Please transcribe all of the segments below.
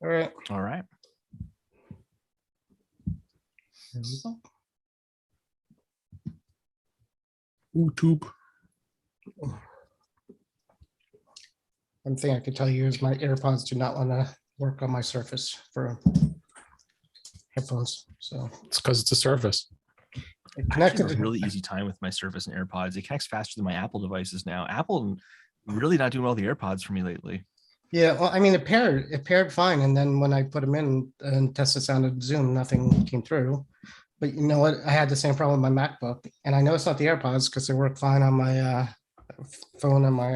All right. All right. Here we go. YouTube. One thing I can tell you is my AirPods do not want to work on my Surface for headphones. So It's because it's a Surface. it I actually connected. have a really easy time with my Surface and AirPods. It connects faster than my Apple devices now. Apple really not doing well with the AirPods for me lately. Yeah, well, I mean, it paired fine, and then when I put them in and tested sound of Zoom, nothing came through. But you know what? I had the same problem with my MacBook, and I know it's not the AirPods because they work fine on my phone and my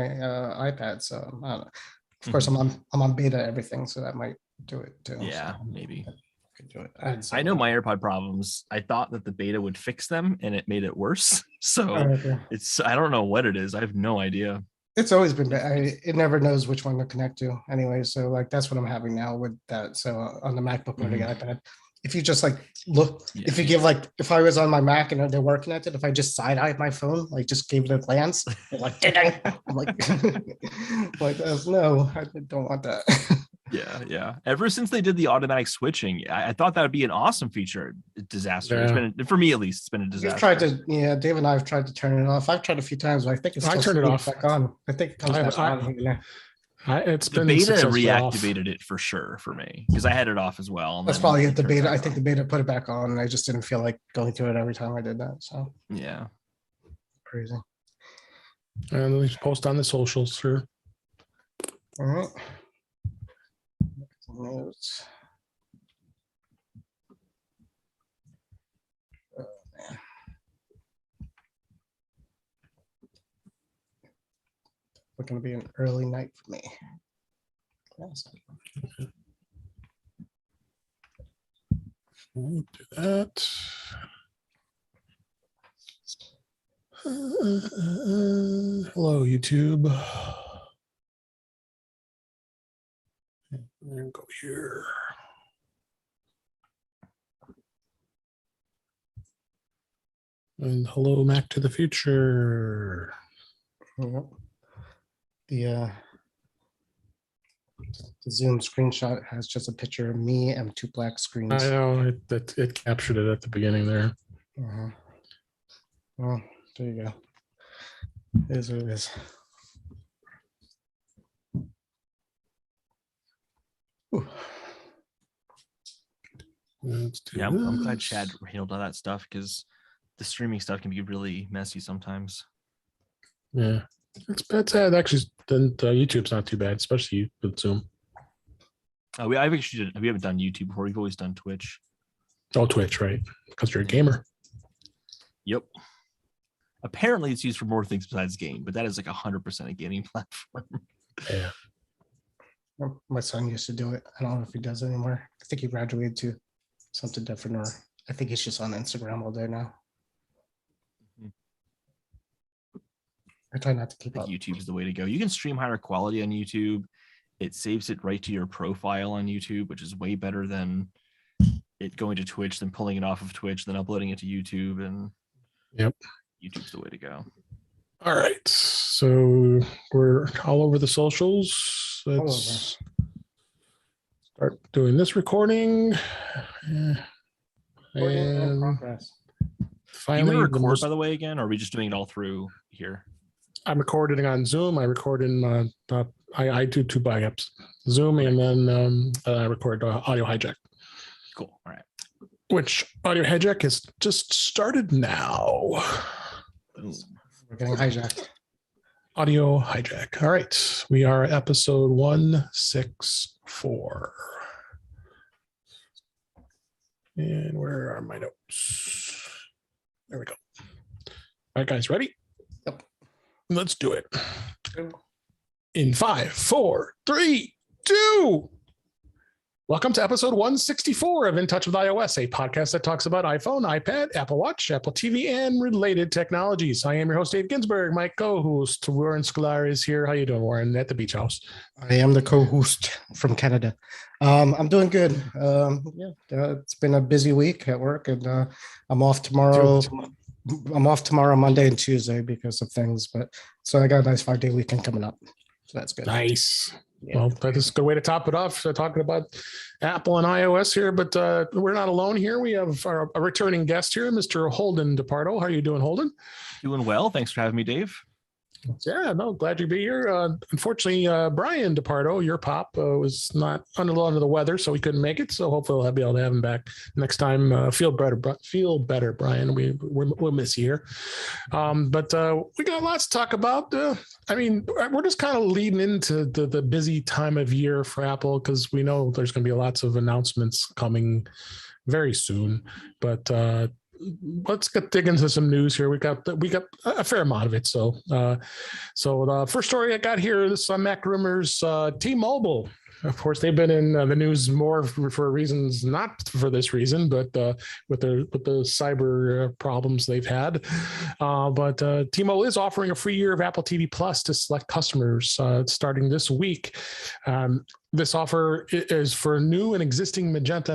iPad. So I don't know. Of course, I'm on beta everything, so that might do it too. Yeah, so maybe. I could do it. I know my AirPod problems. I thought that the beta would fix them, and it made it worse. So Okay. I don't know what it is. I have no idea. It's always been bad. It never knows which one to connect to anyway. So like that's what I'm having now with that. So on the MacBook or the iPad, if you just like look, if you give like, if I was on my Mac and they were connected, if I just side-eyed my phone, like just gave it a glance, like, ding, I'm like, no, I don't want that. Yeah. Ever since they did the automatic switching, I thought that would be an awesome feature. Disaster. Yeah. It's been, for me at least, it's been a We've disaster. tried to, Dave and I have tried to turn it off. I've tried a few times, but I think it's I turned it off. back on. I think it comes back on. It's The been beta successfully reactivated it for sure for me because I had it off as well. and That's then probably it it. The turned beta. back I think on. the beta put it back on. And I just didn't feel like going through it every time I did that. So Yeah. crazy. And we post on the socials, sir. All right. Notes. Oh, man. It's going to be an early night for me. We'll do that. Hello, YouTube. And go here. And hello, Mac to the Future. Yep. The Zoom screenshot has just a picture of me and two black screens. I know it captured it at the beginning there. Well, there you go. It is what it is. Ooh. Yeah, I'm glad Chad handled all that stuff because the streaming stuff can be really messy sometimes. Yeah, it's bad. Actually, then YouTube's not too bad, especially with Zoom. We haven't done YouTube before. We've always done Twitch. Oh, Twitch, right? Because you're a gamer. Yep. Apparently, it's used for more things besides game, but that is like 100% a gaming platform. Yeah. My son used to do it. I don't know if he does it anymore. I think he graduated to something different, or I think he's just on Instagram all day now. I try not to keep up. YouTube is the way to go. You can stream higher quality on YouTube. It saves it right to your profile on YouTube, which is way better than it going to Twitch, then pulling it off of Twitch, then uploading it to YouTube. And yep, YouTube's the way to go. All right, so we're all over the socials. Let's start doing this recording. And finally, you record by the way again, or are we just doing it all through here? I'm recording on Zoom. I record in I do two backups, Zoom, and then I record Audio Hijack. Cool. All right. Which Audio Hijack has just started now. We're getting hijacked. Audio Hijack. All right. We are episode 164. And where are my notes? There we go. All right, guys, ready? Yep. Let's do it. In 5, 4, 3, 2. Welcome to episode 164 of In Touch with iOS, a podcast that talks about iPhone, iPad, Apple Watch, Apple TV, and related technologies. I am your host, Dave Ginsburg. My co-host, Warren Sklar, is here. How you doing, Warren, at the beach house? I am the co-host from Canada. I'm doing good. It's been a busy week at work, and I'm off tomorrow. I'm off tomorrow, Monday, and Tuesday because of things. But so I got a nice 5-day weekend coming up. So that's good. Nice. Well, that is a good way to top it off. So talking about Apple and iOS here, but we're not alone here. We have a returning guest here, Mr. Holden DePardo. How are you doing, Holden? Doing well. Thanks for having me, Dave. Yeah, no, glad to be here. Unfortunately, Brian DePardo, your pop, was not under the weather, so he couldn't make it. So hopefully I'll be able to have him back next time. Feel better, Brian. We'll miss you here. But we got lots to talk about. We're just kind of leading into the busy time of year for Apple because we know there's going to be lots of announcements coming very soon. But let's dig into some news here. We got a fair amount of it. So the first story I got here is on Mac Rumors. T-Mobile, of course, they've been in the news more for reasons not for this reason, but with the cyber problems they've had. But T-Mobile is offering a free year of Apple TV Plus to select customers starting this week. This offer is for new and existing Magenta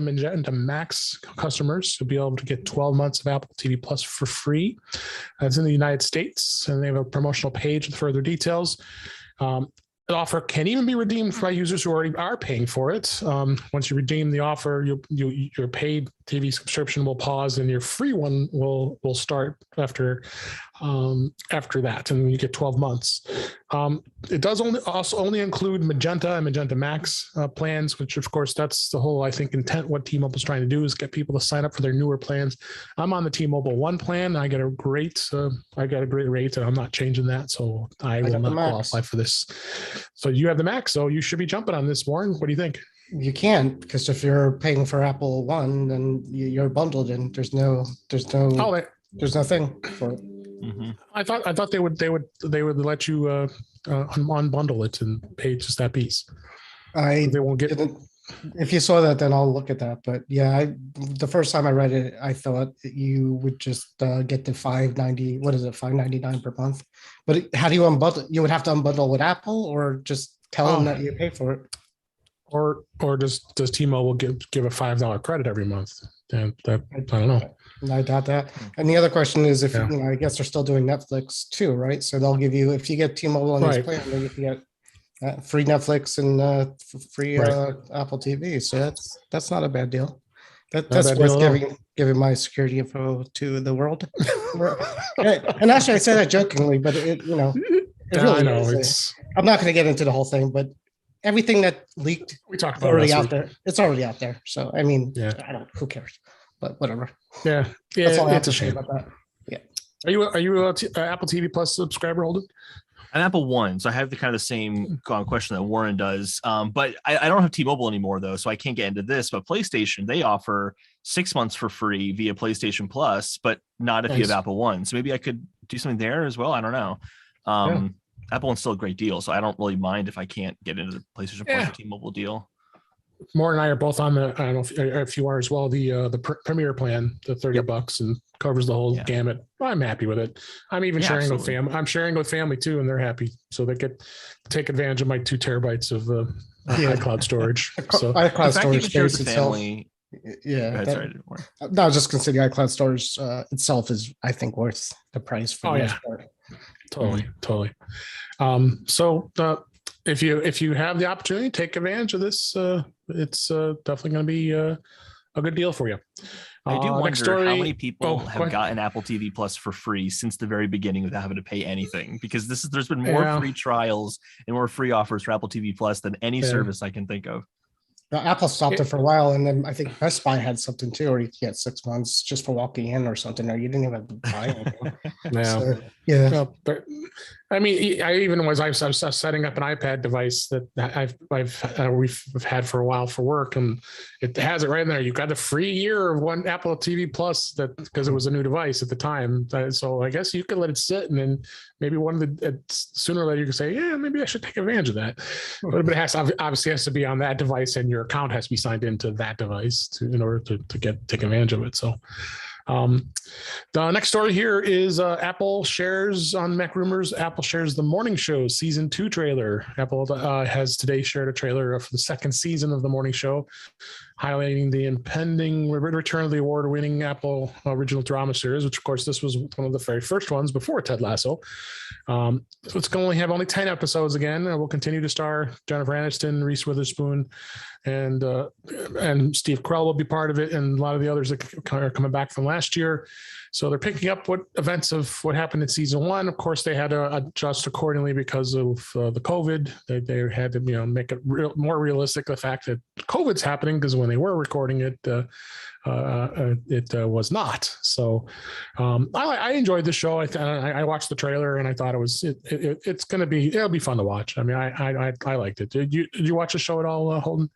Max customers to be able to get 12 months of Apple TV Plus for free. That's in the United States, and they have a promotional page with further details. The offer can even be redeemed by users who already are paying for it. Once you redeem the offer, your paid TV subscription will pause, and your free one will start after that, and you get 12 months. It does only include Magenta and Magenta Max plans, which of course that's the whole intent. What T-Mobile is trying to do is get people to sign up for their newer plans. I'm on the T-Mobile One plan. I got a great rate, and I'm not changing that, so I will not qualify for this. So you have the Max, so you should be jumping on this, Warren. What do you think? You can't, because if you're paying for Apple One, then you're bundled in. There's no thing for it. Mm-hmm. I thought they would let you unbundle it and pay just that piece. They won't get. If you saw that, then I'll look at that. But yeah, the first time I read it, I thought you would just get the $5.90. What is it, $5.99 per month? But how do you unbundle? You would have to unbundle with Apple, or just tell them that you pay for it. Or does T-Mobile give a $5 credit every month? And I don't know. I doubt that. And the other question is if I guess they're still doing Netflix too, right? So they'll give you, if you get T-Mobile on this plan, then you can get free Netflix and free Apple TV. So that's not a bad deal. That's worth giving my security info to the world. And actually, I say that jokingly, but it really I know is. I'm not going to get into the whole thing, but everything that leaked, we talked about already out there. It's already out there. So I mean, who cares? But whatever. Yeah. That's all I have it's a to say shame about that. Yeah. Are you a Apple TV Plus subscriber, Holden? I'm Apple One, so I have the same question that Warren does. But I don't have T-Mobile anymore though, so I can't get into this. But PlayStation, they offer 6 months for free via PlayStation Plus, but not if you have Apple One. So maybe I could do something there as well. I don't know. Apple One's still a great deal, so I don't really mind if I can't get into the PlayStation Plus or T-Mobile deal. More and I are both on the. I don't know if you are as well. The Premier plan, the $30, and covers the whole gamut. I'm happy with it. I'm even sharing with family. I'm sharing with family too, and they're happy, so they get take advantage of my 2 terabytes of iCloud storage. So iCloud storage space itself. Family, yeah. No, I was just going to say the iCloud storage itself is, I think, worth the price for the most part. Totally. So if you have the opportunity, take advantage of this. It's definitely going to be a good deal for you. I do wonder how many people have gotten Apple TV Plus for free since the very beginning without having to pay anything, because there's been more free trials and more free offers for Apple TV Plus than any service I can think of. Now, Apple stopped it for a while, and then I think Best Buy had something too, or you could get 6 months just for walking in or something, or you didn't even have to buy anything. Well, but I mean, I was setting up an iPad device that we've had for a while for work, and it has it right in there. You got a free year of one Apple TV Plus because it was a new device at the time. So I guess you could let it sit, and then maybe sooner or later you can say, maybe I should take advantage of that. But it obviously has to be on that device, and your account has to be signed into that device in order to take advantage of it. So The next story here is Apple shares on Mac Rumors. Apple shares the Morning Show season 2 trailer. Apple has today shared a trailer for the second season of the Morning Show, highlighting the impending return of the award-winning Apple original drama series, which of course this was one of the very first ones before Ted Lasso. So it's going to have only 10 episodes again. We'll continue to star Jennifer Aniston, Reese Witherspoon, and Steve Carell will be part of it, and a lot of the others that are coming back from last year. So they're picking up what events of what happened in season 1. Of course, they had to adjust accordingly because of the COVID. They had to make it more realistic, the fact that COVID's happening, because when they were recording it, it was not. So I enjoyed the show. I watched the trailer and I thought it'll be fun to watch. I mean, I liked it. Did you watch the show at all, Holden?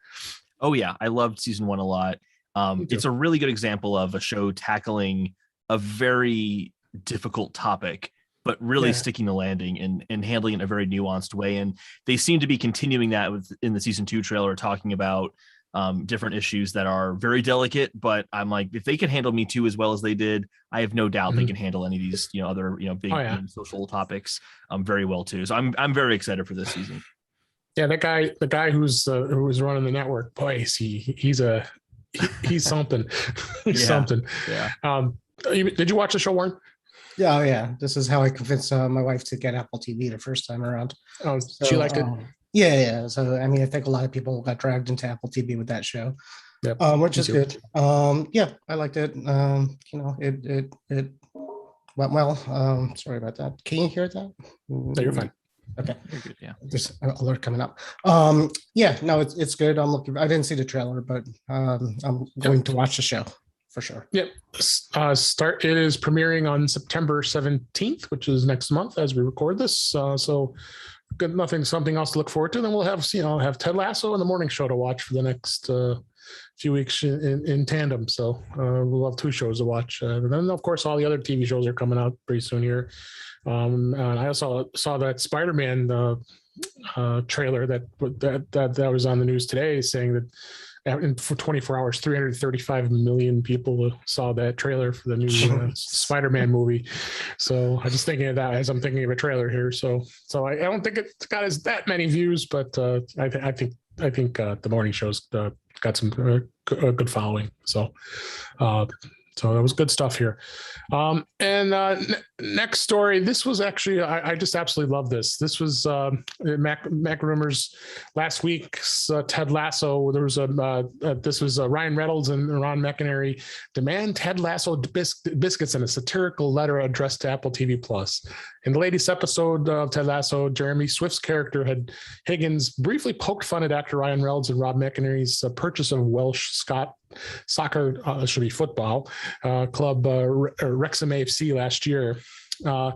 Oh yeah, I loved season 1 a lot. It's a really good example of a show tackling a very difficult topic, but really sticking the landing and handling it in a very nuanced way. And they seem to be continuing that in the season 2 trailer, talking about different issues that are very delicate. But I'm like, if they can handle Me Too as well as they did, I have no doubt they can handle any of these, other, big social topics very well too. So I'm very excited for this season. Yeah, the guy who's running the network, boy, he's something. He's something. Yeah. Did you watch the show, Warren? Yeah, oh yeah. This is how I convinced my wife to get Apple TV the first time around. Oh, so, she liked it. Yeah. So I mean, I think a lot of people got dragged into Apple TV with that show, which is good. Yeah, I liked it. It went well. Sorry about that. Can you hear that? No, you're fine. Okay. Very good, yeah. There's an alert coming up. Yeah, no, it's good. I didn't see the trailer, but I'm going to watch the show for sure. Yep. It is premiering on September 17th, which is next month as we record this. So good, something else to look forward to. Then we'll have Ted Lasso and the Morning Show to watch for the next few weeks in tandem. So we'll have 2 shows to watch. And then of course all the other TV shows are coming out pretty soon here. I also saw that Spider-Man trailer that was on the news today, saying that for 24 hours, 335 million people saw that trailer for the new Spider-Man movie. So I'm just thinking of that as I'm thinking of a trailer here. So I don't think it's got that many views, but I think the Morning Show's got some good following. So that was good stuff here. Next story. This was actually, I just absolutely love this. This was Mac Rumors last week's Ted Lasso. There was this was Ryan Reynolds and Ron McInerney demand Ted Lasso biscuits in a satirical letter addressed to Apple TV Plus. In the latest episode of Ted Lasso, Jeremy Swift's character Higgins briefly poked fun at actor Ryan Reynolds and Rob McInerney's purchase of Welsh Scott soccer, should be football club Wrexham AFC last year. And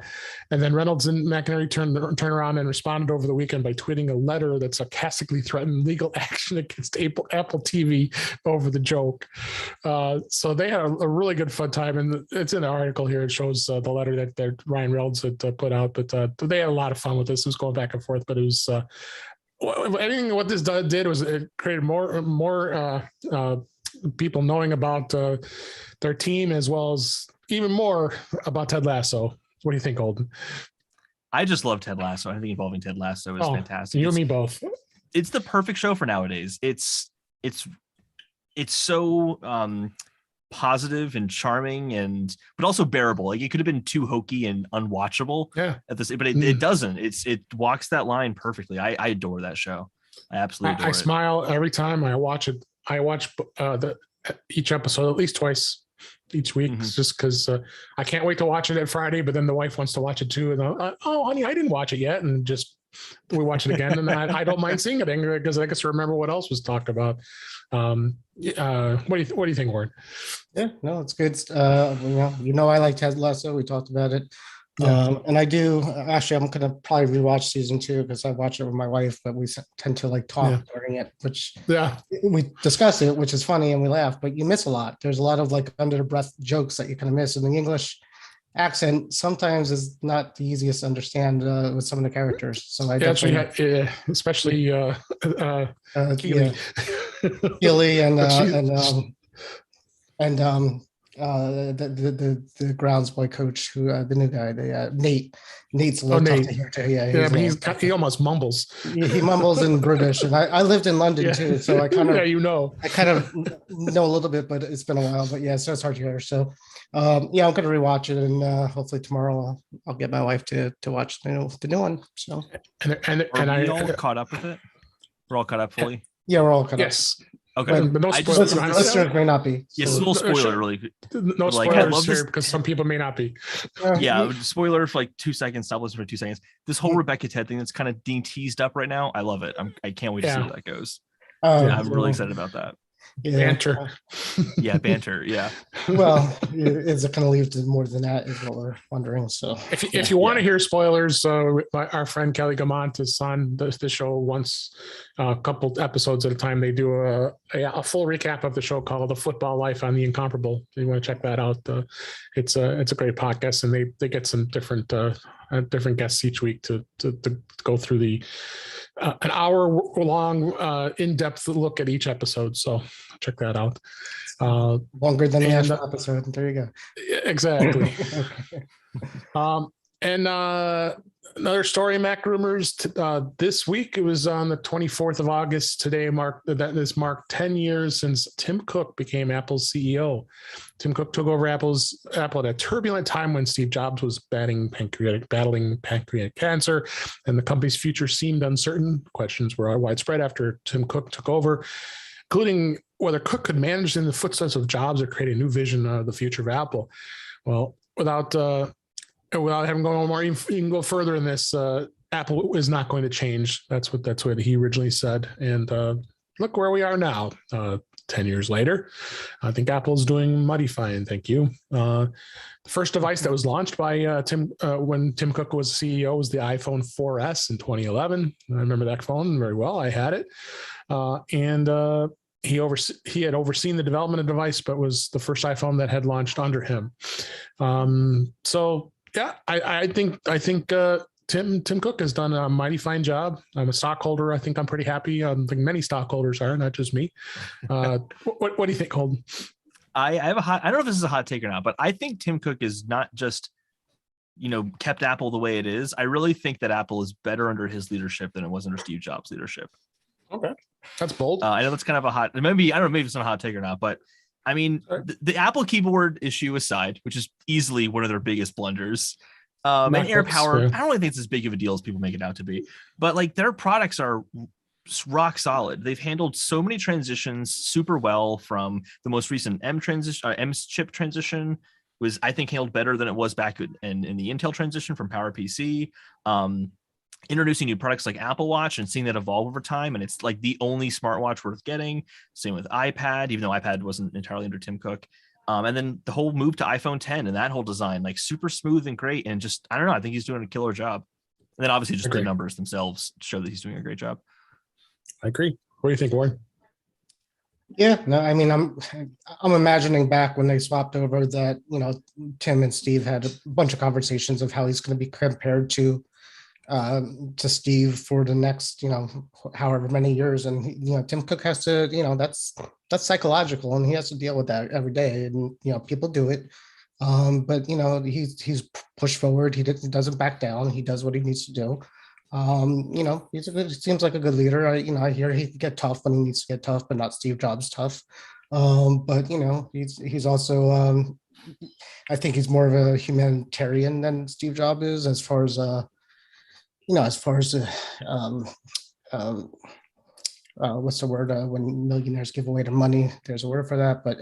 then Reynolds and McInerney turned around and responded over the weekend by tweeting a letter that sarcastically threatened legal action against Apple TV over the joke. So they had a really good fun time, and it's in the article here. It shows the letter that Ryan Reynolds had put out, but they had a lot of fun with this. It was going back and forth, but it was anything what this did was it created more people knowing about their team, as well as even more about Ted Lasso. What do you think, Holden? I just love Ted Lasso. I think involving Ted Lasso is fantastic. You and me both. It's the perfect show for nowadays. It's so positive and charming, but also bearable. Like, it could have been too hokey and unwatchable. Yeah. But it doesn't. It walks that line perfectly. I adore that show. I absolutely adore it. I smile every time I watch it. I watch each episode at least twice each week, just because I can't wait to watch it at Friday, but then the wife wants to watch it too. And honey, I didn't watch it yet. And just, we watch it again. And I don't mind seeing it because I get to remember what else was talked about. What do you think, Warren? Yeah, no, it's good. I like Ted Lasso. We talked about it. And I do actually, I'm going to probably rewatch season 2 because I watch it with my wife, but we tend to talk during it, which we discuss it, which is funny and we laugh, but you miss a lot. There's a lot of under the breath jokes that you kind of miss, and the English accent sometimes is not the easiest to understand with some of the characters. So I definitely, especially Keely. Keely and the grounds boy coach who the new guy, Nate's a little tough Nate. to hear too. Yeah, Yeah, a but little- he almost mumbles. he mumbles in British, and I lived in London Yeah. too, so I kind of Yeah, I kind of know a little bit, but it's been a while. But yeah, so it's hard to hear. So yeah, I'm gonna rewatch it, and hopefully tomorrow I'll get my wife to watch the new one. So Are we all caught up with it? We're all caught up fully. yeah, we're all caught up. Yes. Okay. But no I spoilers. just listeners may not be. yeah, So, small spoiler sure. really. No Like, I spoilers love here this- because some people may not be. Yeah, spoiler for like 2 seconds. Stop listening for 2 seconds. This whole Rebecca Ted thing that's kind of being teased up right now. I love it. I can't wait to see where that goes. I'm really excited about that. Yeah. Banter. Yeah, banter. Yeah. Well, is it going to lead to more than that? Is what we're wondering. So, If you want to hear spoilers, our friend Kelly Gamont is on the show once, a couple episodes at a time. They do a full recap of the show called "The Football Life on the Incomparable." If you want to check that out, it's a great podcast, and they get some different guests each week to go through the an hour long in-depth look at each episode. So check that out. Longer than the actual episode. There you go. Exactly. And another story, Mac rumors. This week, it was on the 24th of August. Today marked 10 years since Tim Cook became Apple's CEO. Tim Cook took over Apple at a turbulent time when Steve Jobs was battling pancreatic cancer, and the company's future seemed uncertain. Questions were widespread after Tim Cook took over, including whether Cook could manage in the footsteps of Jobs or create a new vision of the future of Apple. Well, without having gone more, you can go further in this. Apple is not going to change. That's what he originally said. And look where we are now. 10 years later, I think Apple's doing mighty fine. Thank you. The first device that was launched by Tim when Tim Cook was CEO was the iPhone 4S in 2011. I remember that phone very well. I had it, and he had overseen the development of the device, but was the first iPhone that had launched under him. So yeah, I think Tim Cook has done a mighty fine job. I'm a stockholder. I think I'm pretty happy. I think many stockholders are, not just me. What do you think, Holden? I have I don't know if this is a hot take or not, but I think Tim Cook is not just, kept Apple the way it is. I really think that Apple is better under his leadership than it was under Steve Jobs' leadership. Okay. That's bold. I know that's kind of a hot, maybe, I don't know, maybe it's not a hot take or not, but I mean, the Apple keyboard issue aside, which is easily one of their biggest blunders, and AirPower, I don't really think it's as big of a deal as people make it out to be, but like their products are rock solid. They've handled so many transitions super well. From the most recent M chip transition was, I think, handled better than it was back in the Intel transition from PowerPC. Introducing new products like Apple Watch and seeing that evolve over time, and it's like the only smartwatch worth getting. Same with iPad, even though iPad wasn't entirely under Tim Cook. And then the whole move to iPhone 10 and that whole design, like super smooth and great. And just, I don't know, I think he's doing a killer job. And then obviously just the numbers themselves show that he's doing a great job. I agree. What do you think, Warren? Yeah, no, I mean, I'm imagining back when they swapped over that, Tim and Steve had a bunch of conversations of how he's going to be compared to Steve for the next, however many years. And, Tim Cook has to, that's psychological, and he has to deal with that every day. And, people do it. But, he's pushed forward. He doesn't back down. He does what he needs to do. He seems like a good leader. I hear he can get tough when he needs to get tough, but not Steve Jobs tough. But, he's also, I think he's more of a humanitarian than Steve Jobs is, as far as what's the word when millionaires give away their money? There's a word for that, but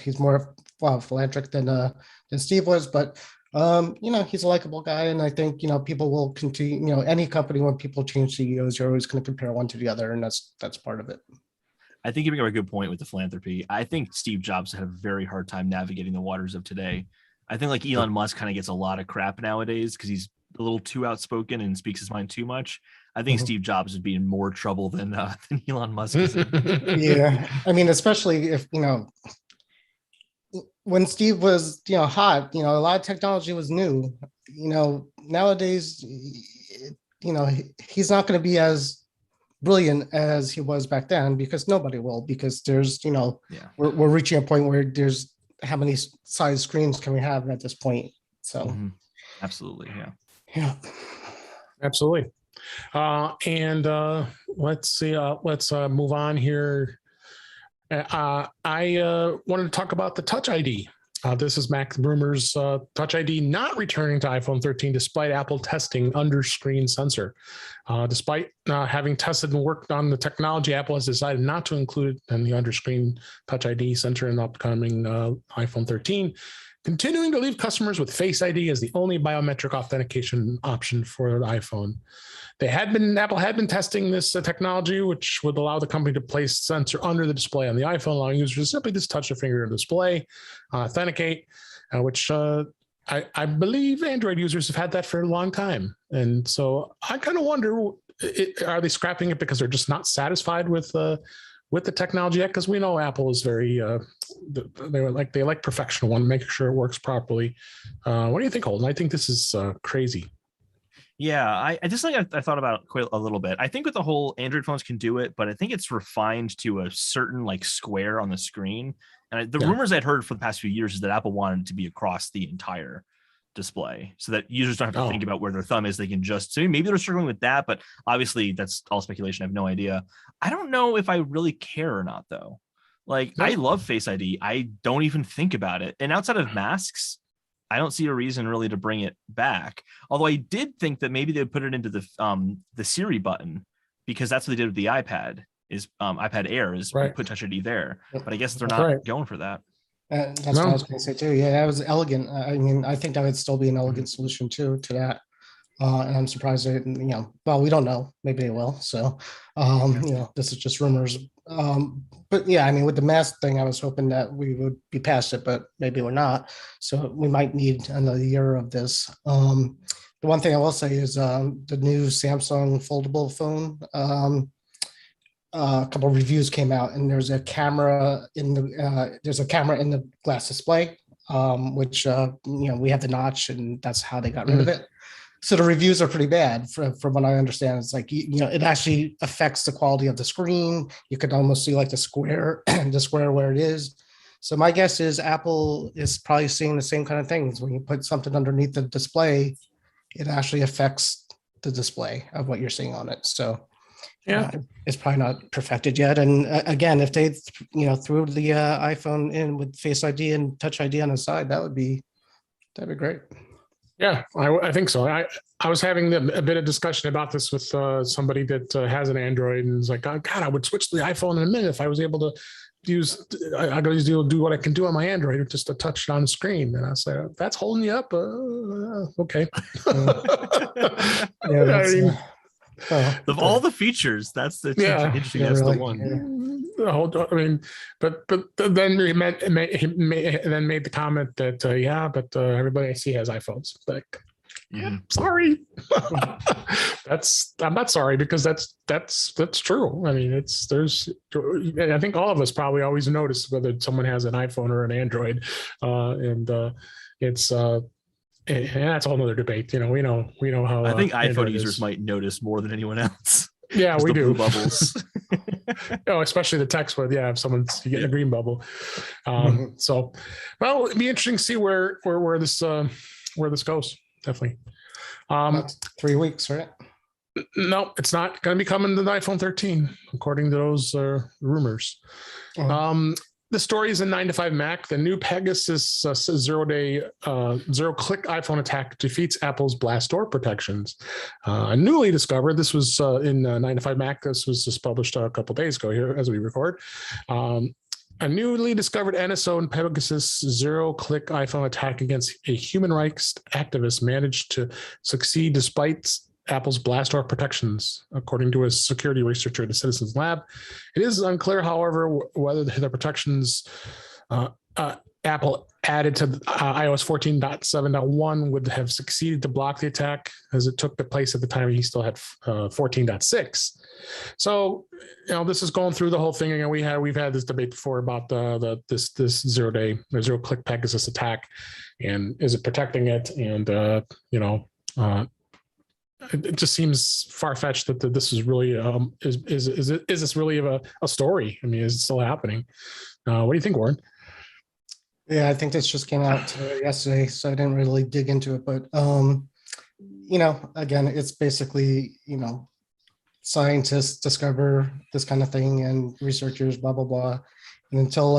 he's more philanthropic than Steve was. But he's a likable guy, and I think people will continue. Any company, when people change CEOs, you're always going to compare one to the other, and that's part of it. I think you bring up a good point with the philanthropy. I think Steve Jobs had a very hard time navigating the waters of today. I think like Elon Musk kind of gets a lot of crap nowadays because he's a little too outspoken and speaks his mind too much. I think Steve Jobs would be in more trouble than Elon Musk is. Yeah, I mean, especially if when Steve was hot, a lot of technology was new. Nowadays, he's not going to be as brilliant as he was back then, because nobody will, because there's, Yeah. we're reaching a point where there's how many size screens can we have at this point? So, Mhm. Absolutely. Yeah. yeah. Absolutely. And let's see. Let's move on here. I wanted to talk about the Touch ID. This is Mac rumors. Touch ID not returning to iPhone 13 despite Apple testing under-screen sensor. Despite having tested and worked on the technology, Apple has decided not to include it in the under-screen Touch ID sensor in the upcoming iPhone 13, continuing to leave customers with Face ID as the only biometric authentication option for the iPhone. Apple had been testing this technology, which would allow the company to place sensor under the display on the iPhone, allowing users to simply just touch their finger on the display, authenticate, which I believe Android users have had that for a long time. And so I kind of wonder, are they scrapping it because they're just not satisfied with the technology yet? Because we know Apple is very, they like perfection, want to make sure it works properly. What do you think, Holden? I think this is crazy. Yeah, I just think I thought about it quite a little bit. I think with the whole Android phones can do it, but I think it's refined to a certain like square on the screen. And the rumors I'd heard for the past few years is that Apple wanted it to be across the entire display so that users don't have to think about where their thumb is. They can just, so maybe they're struggling with that, but obviously that's all speculation. I have no idea. I don't know if I really care or not though. Like I love Face ID. I don't even think about it. And outside of masks, I don't see a reason really to bring it back. Although I did think that maybe they would put it into the Siri button, because that's what they did with the iPad. Is iPad Air is put Touch ID there, but I guess they're not going for that. That's what I was going to say too. Yeah, that was elegant. I mean, I think that would still be an elegant solution too to that. And I'm surprised they, well, we don't know. Maybe they will. So, this is just rumors. But yeah, I mean, with the mask thing, I was hoping that we would be past it, but maybe we're not. So we might need another year of this. The one thing I will say is the new Samsung foldable phone. A couple of reviews came out, and there's a camera in the glass display, which we have the notch, and that's how they got rid of it. So the reviews are pretty bad from what I understand. It's like, it actually affects the quality of the screen. You could almost see like the square where it is. So my guess is Apple is probably seeing the same kind of things. When you put something underneath the display, it actually affects the display of what you're seeing on it. So it's probably not perfected yet. And again, if they, threw the iPhone in with Face ID and Touch ID on the side, that'd be great. Yeah, I think so. I was having a bit of discussion about this with somebody that has an Android, and it's like, God, I would switch to the iPhone in a minute if I was able to I could do what I can do on my Android with just a touch on the screen. And I said, that's holding you up. Okay. Of all the features, that's the interesting. That's the one. I mean, but then he made the comment that but everybody I see has iPhones. Like, sorry. I'm not sorry, because that's true. I mean, I think all of us probably always notice whether someone has an iPhone or an Android, and it's. And that's a whole nother debate. We know how. I think iPhone users might notice more than anyone else. Yeah, we do. Blue bubbles. Especially the text where, if someone's getting a green bubble. So, well, it'd be interesting to see where this goes. Definitely. 3 weeks, right? No, it's not going to be coming to the iPhone 13, according to those rumors. The story is in 9 to 5 Mac. The new Pegasus zero-click iPhone attack defeats Apple's blast door protections. Newly discovered, this was in 9 to 5 Mac. This was just published a couple days ago here as we record. A newly discovered NSO and Pegasus zero-click iPhone attack against a human rights activist managed to succeed despite Apple's blast door protections, according to a security researcher at the Citizens Lab. It is unclear, however, whether the protections Apple added to iOS 14.7.1 would have succeeded to block the attack, as it took place at the time he still had 14.6. So, this is going through the whole thing. And we've had this debate before about this zero-click Pegasus attack, and is it protecting it? And it just seems far-fetched that this is really is this really a story? I mean, is it still happening? What do you think, Warren? Yeah, I think this just came out yesterday, so I didn't really dig into it. But again, it's basically, scientists discover this kind of thing and researchers, blah blah blah. And until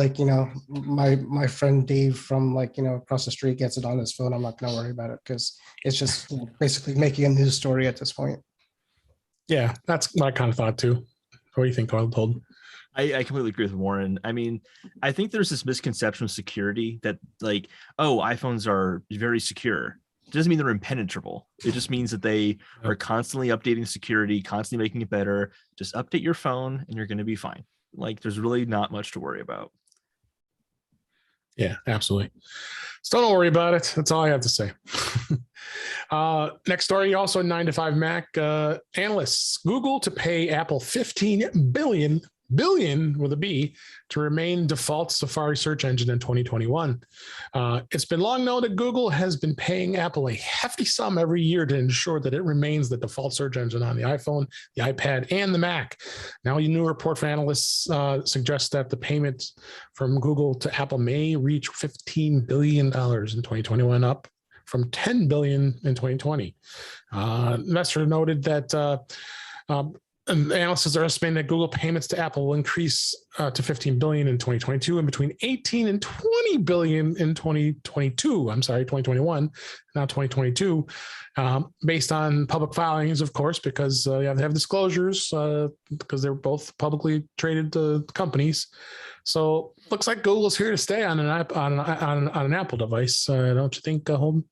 my friend Dave from across the street gets it on his phone, I'm not going to worry about it because it's just basically making a news story at this point. Yeah, that's my kind of thought too. What do you think, Told? I completely agree with Warren. I mean, I think there's this misconception of security that iPhones are very secure. It doesn't mean they're impenetrable. It just means that they are constantly updating security, constantly making it better. Just update your phone and you're going to be fine. There's really not much to worry about. Yeah, absolutely. So don't worry about it. That's all I have to say. Next story, also 9 to 5 Mac analysts. Google to pay Apple $15 billion with a B to remain default Safari search engine in 2021. It's been long known that Google has been paying Apple a hefty sum every year to ensure that it remains the default search engine on the iPhone, the iPad, and the Mac. Now, a new report from analysts suggests that the payments from Google to Apple may reach $15 billion in 2021, up from $10 billion in 2020. Investor noted that analysts are estimating that Google payments to Apple will increase to $15 billion in 2022 and between 18 and 20 billion in 2021, now 2022, based on public filings, of course, because they have disclosures because they're both publicly traded companies. So looks like Google's here to stay on an Apple device. Don't you think, Holden?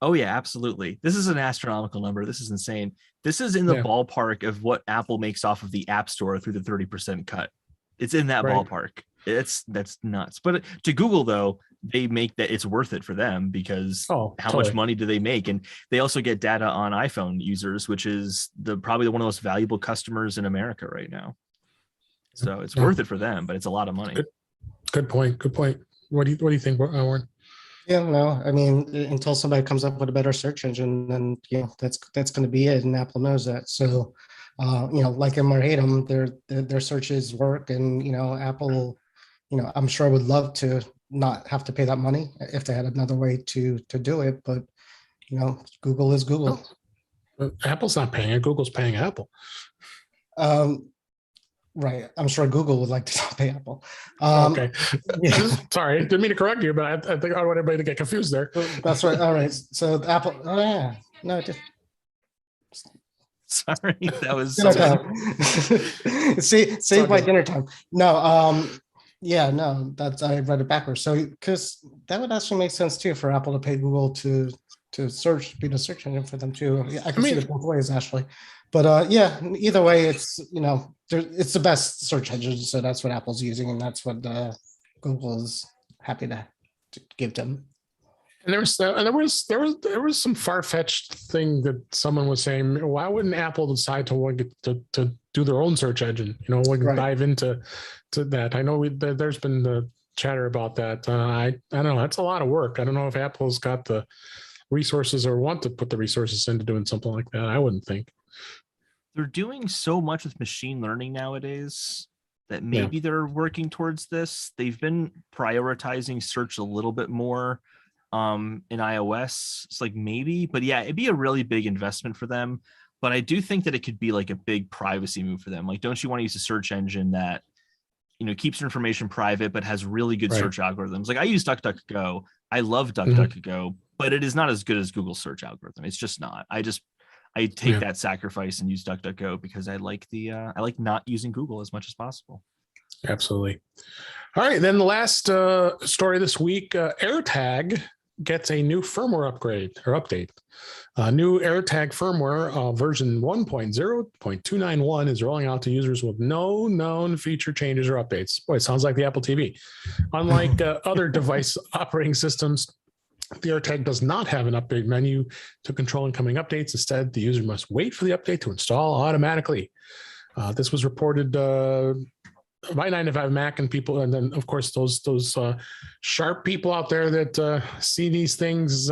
Oh yeah, absolutely. This is an astronomical number. This is insane. This is in the ballpark of what Apple makes off of the App Store through the 30% cut. It's in that ballpark. That's nuts. But to Google though, they make that it's worth it for them because much money do they make? And they also get data on iPhone users, which is probably one of the most valuable customers in America right now. So it's worth it for them, but it's a lot of money. Good point. What do you think, Warren? Yeah, no, I mean, until somebody comes up with a better search engine, then that's going to be it, and Apple knows that. So, like them or hate them, their searches work, and Apple, I'm sure would love to not have to pay that money if they had another way to do it, but Google is Google. Apple's not paying it; Google's paying Apple. Right. I'm sure Google would like to not pay Apple. Okay. Sorry, didn't mean to correct you, but I think I don't want everybody to get confused there. That's right. All right. So Apple. Oh yeah. No, just. Sorry, that was. Save my dinner time. No. Yeah. No. I read it backwards. So because that would actually make sense too for Apple to pay Google to be the search engine for them too. I can see it both ways actually. But either way, it's it's the best search engine, so that's what Apple's using, and that's what Google is happy to give them. And there was some far-fetched thing that someone was saying. Why wouldn't Apple decide to do their own search engine? Dive into that. I know there's been the chatter about that. I don't know. That's a lot of work. I don't know if Apple's got the resources or want to put the resources into doing something like that. I wouldn't think. They're doing so much with machine learning nowadays that maybe they're working towards this. They've been prioritizing search a little bit more in iOS. It's maybe, but yeah, it'd be a really big investment for them. But I do think that it could be a big privacy move for them. Don't you want to use a search engine that, keeps your information private, but has really good search algorithms? I use DuckDuckGo. I love DuckDuckGo, but it is not as good as Google's search algorithm. It's just not. I take that sacrifice and use DuckDuckGo because I like not using Google as much as possible. Absolutely. All right. Then the last story this week, AirTag gets a new firmware update. New AirTag firmware version 1.0.291 is rolling out to users with no known feature changes or updates. Boy, it sounds like the Apple TV. Unlike other device operating systems, the AirTag does not have an update menu to control incoming updates. Instead, the user must wait for the update to install automatically. This was reported by 9 to 5 Mac and people, and then of course those sharp people out there that see these things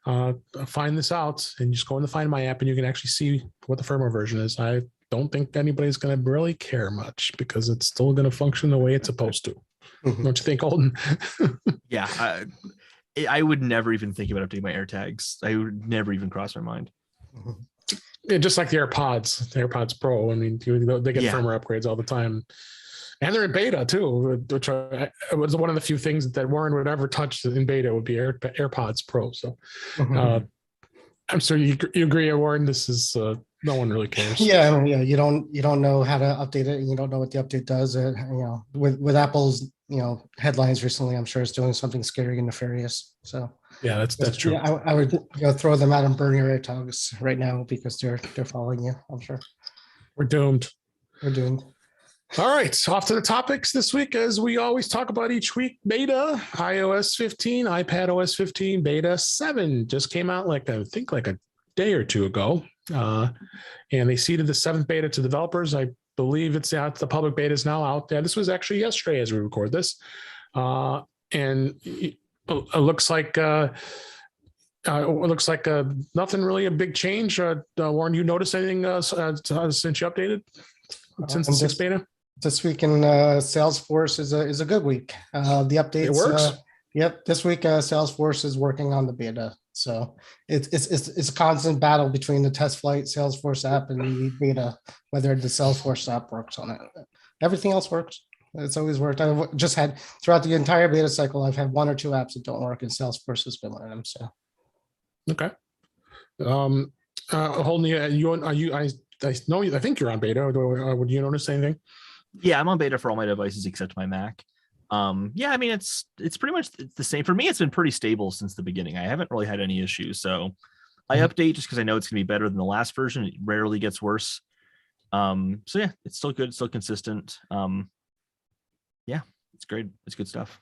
find this out, and just go in the Find My app, and you can actually see what the firmware version is. I don't think anybody's going to really care much because it's still going to function the way it's supposed to. Mhm. Don't you think, Holden? Yeah, I would never even think about updating my AirTags. I would never even cross my mind. Mhm. Yeah, just like the AirPods Pro. I mean, they get firmware upgrades all the time. And they're in beta too, which was one of the few things that Warren would ever touch in beta would be AirPods Pro. So I'm sure you agree, Warren. This is no one really cares. Yeah, I mean, yeah. You don't know how to update it, and you don't know what the update does. With Apple's headlines recently, I'm sure it's doing something scary and nefarious. So yeah, that's true. Yeah, I would throw them out and burn your AirTags right now because they're following you. I'm sure We're doomed. we're doomed. All right, so off to the topics this week, as we always talk about each week. Beta, iOS 15, iPadOS 15, beta 7 just came out I think a day or two ago. And they seeded the 7th beta to developers. I believe it's out. The public beta is now out there. This was actually yesterday as we record this. And it looks like nothing really a big change. Warren, you notice anything since you updated since the 6th beta? This week in Salesforce is a good week. The updates. It works. Yep. This week, Salesforce is working on the beta. So it's a constant battle between the test flight Salesforce app and the beta, whether the Salesforce app works on it. Everything else works. It's always worked. I've just had throughout the entire beta cycle, I've had 1 or 2 apps that don't work, and Salesforce has been one of them. So okay. Holden, I think you're on beta. Would you notice anything? Yeah, I'm on beta for all my devices except my Mac. Yeah, I mean it's pretty much the same for me. It's been pretty stable since the beginning. I haven't really had any issues, so I update just because I know it's gonna be better than the last version. It rarely gets worse. So yeah, it's still good, still consistent. Yeah, it's great. It's good stuff.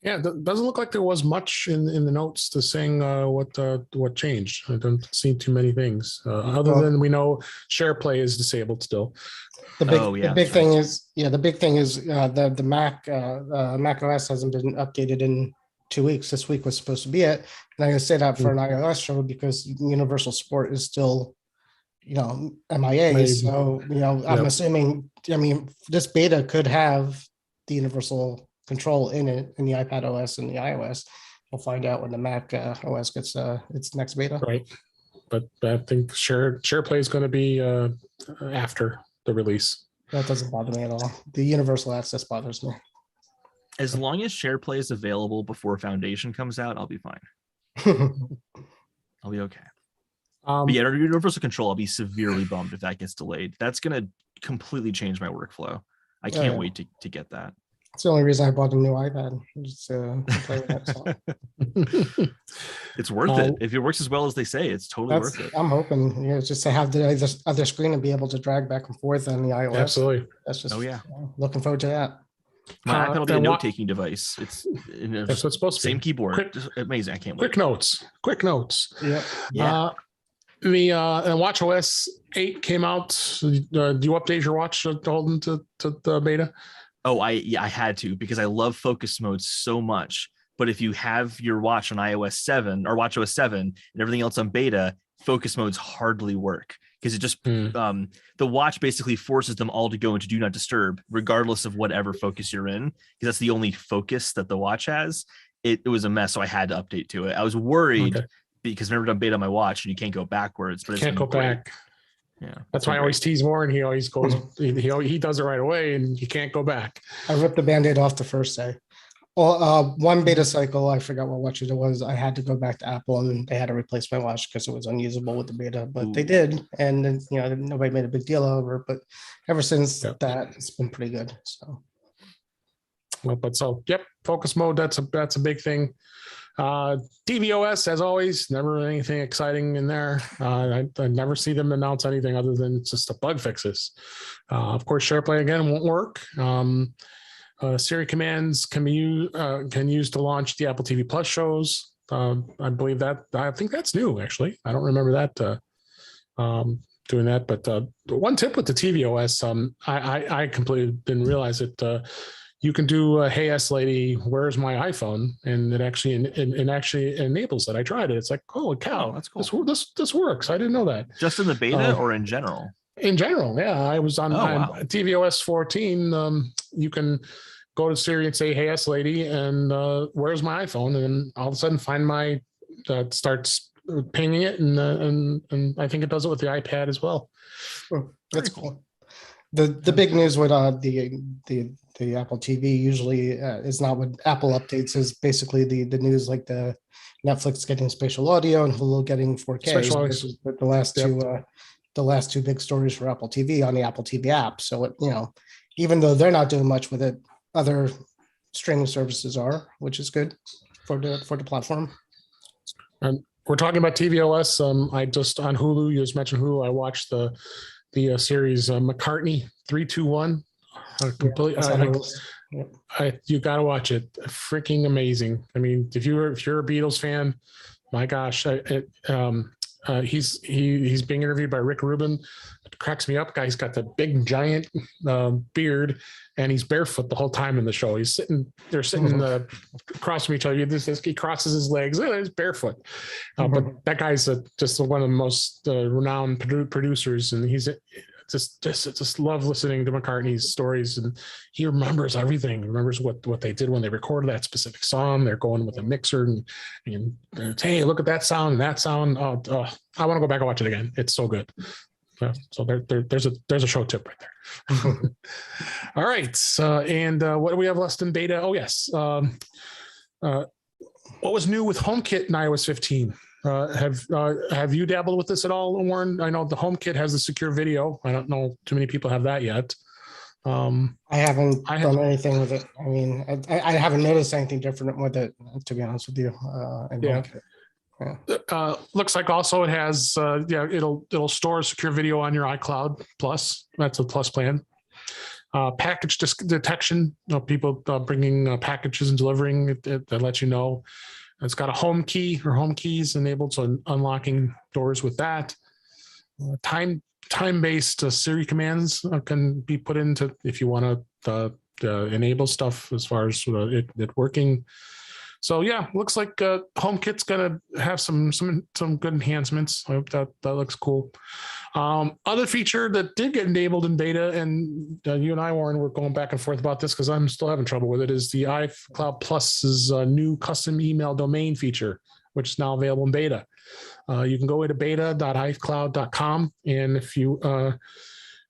Yeah, it doesn't look like there was much in the notes to saying what changed. I don't see too many things other than we know SharePlay is disabled still. The big thing is the Mac OS hasn't been updated in 2 weeks. This week was supposed to be it, and I'm going to say that for an iOS show because universal support is still MIA. Maybe. So I'm assuming. I mean, this beta could have the universal control in it in the iPad OS and the iOS. We'll find out when the Mac OS gets its next beta. Right, but I think SharePlay is going to be after the release. That doesn't bother me at all. The universal access bothers me. As long as SharePlay is available before Foundation comes out, I'll be fine. I'll be okay. But yeah, universal control, I'll be severely bummed if that gets delayed. That's going to completely change my workflow. I can't wait to get that. It's the only reason I bought a new iPad. Just to play with that. It's worth it. If it works as well as they say, it's totally worth it. I'm hoping, just to have the other screen and be able to drag back and forth on the iOS. Absolutely. That's just, looking forward to that. My iPad will be a note-taking device. It's that's what's supposed to be. Same keyboard. Just amazing. I can't wait. Quick notes. Yeah. The WatchOS 8 came out. Do you update your watch, Holden, to the beta? Oh, I had to because I love focus mode so much. But if you have your watch on iOS 7 or WatchOS 7 and everything else on beta, focus modes hardly work because it just the watch basically forces them all to go into do not disturb, regardless of whatever focus you're in, because that's the only focus that the watch has. It was a mess, so I had to update to it. I was worried because I've never done beta on my watch and you can't go backwards. But can't go back. Yeah, that's why I always tease Warren. He always goes. he does it right away, and you can't go back. I ripped the Band-Aid off the first day. Well, one beta cycle, I forgot what watch it was. I had to go back to Apple, and they had to replace my watch because it was unusable with the beta. But they did, and then nobody made a big deal over it. But ever since that, it's been pretty good. So, focus mode. That's a big thing. tvOS, as always, never anything exciting in there. I never see them announce anything other than just the bug fixes. Of course, SharePlay again won't work. Siri commands can be used to launch the Apple TV Plus shows. I believe that. I think that's new, actually. I don't remember that doing that. But one tip with the tvOS, I completely didn't realize it. you can do a, "Hey S lady, where's my iPhone?" And it actually enables it. I tried it. It's like, holy cow, that's cool. This works. I didn't know that. Just in the beta or in general? In general, yeah. I was on TVOS 14. You can go to Siri and say, "Hey S lady, and where's my iPhone?" And then all of a sudden find my starts pinging it, and I think it does it with the iPad as well. That's cool. The big news with the Apple TV usually is not what Apple updates, is basically the news, like the Netflix getting spatial audio and Hulu getting 4K. This is the last two big stories for Apple TV on the Apple TV app. So even though they're not doing much with it, other streaming services are, which is good for the platform. And we're talking about TVOS. I just on Hulu. You just mentioned Hulu. I watched the series McCartney 3-2-1. You got to watch it. Freaking amazing. I mean, if you're a Beatles fan, my gosh, he's being interviewed by Rick Rubin. It cracks me up. Guy's got the big giant beard, and he's barefoot the whole time in the show. They're sitting across from each other. He crosses his legs. He's barefoot. But that guy's just one of the most renowned producers, and he's just love listening to McCartney's stories, and he remembers everything. He remembers what they did when they recorded that specific song. They're going with a mixer and hey, look at that sound and that sound. Oh, I want to go back and watch it again. It's so good. So there's a show tip right there. All right, and what do we have left in beta? Oh yes, what was new with HomeKit in iOS 15? Have you dabbled with this at all, Warren? I know the HomeKit has the secure video. I don't know too many people have that yet. I haven't done anything with it. I mean, I haven't noticed anything different with it, to be honest with you. Looks like also it has it'll store secure video on your iCloud Plus. That's a Plus plan. Package detection. People bringing packages and delivering it, that lets you know. It's got a home key or home keys enabled, so unlocking doors with that. Time-based Siri commands can be put into if you want to enable stuff as far as it working. So yeah, looks like HomeKit's gonna have some good enhancements. I hope that looks cool. Other feature that did get enabled in beta, and you and I, Warren, were going back and forth about this because I'm still having trouble with it, is the iCloud Plus's new custom email domain feature, which is now available in beta. You can go into beta.icloud.com, and if you have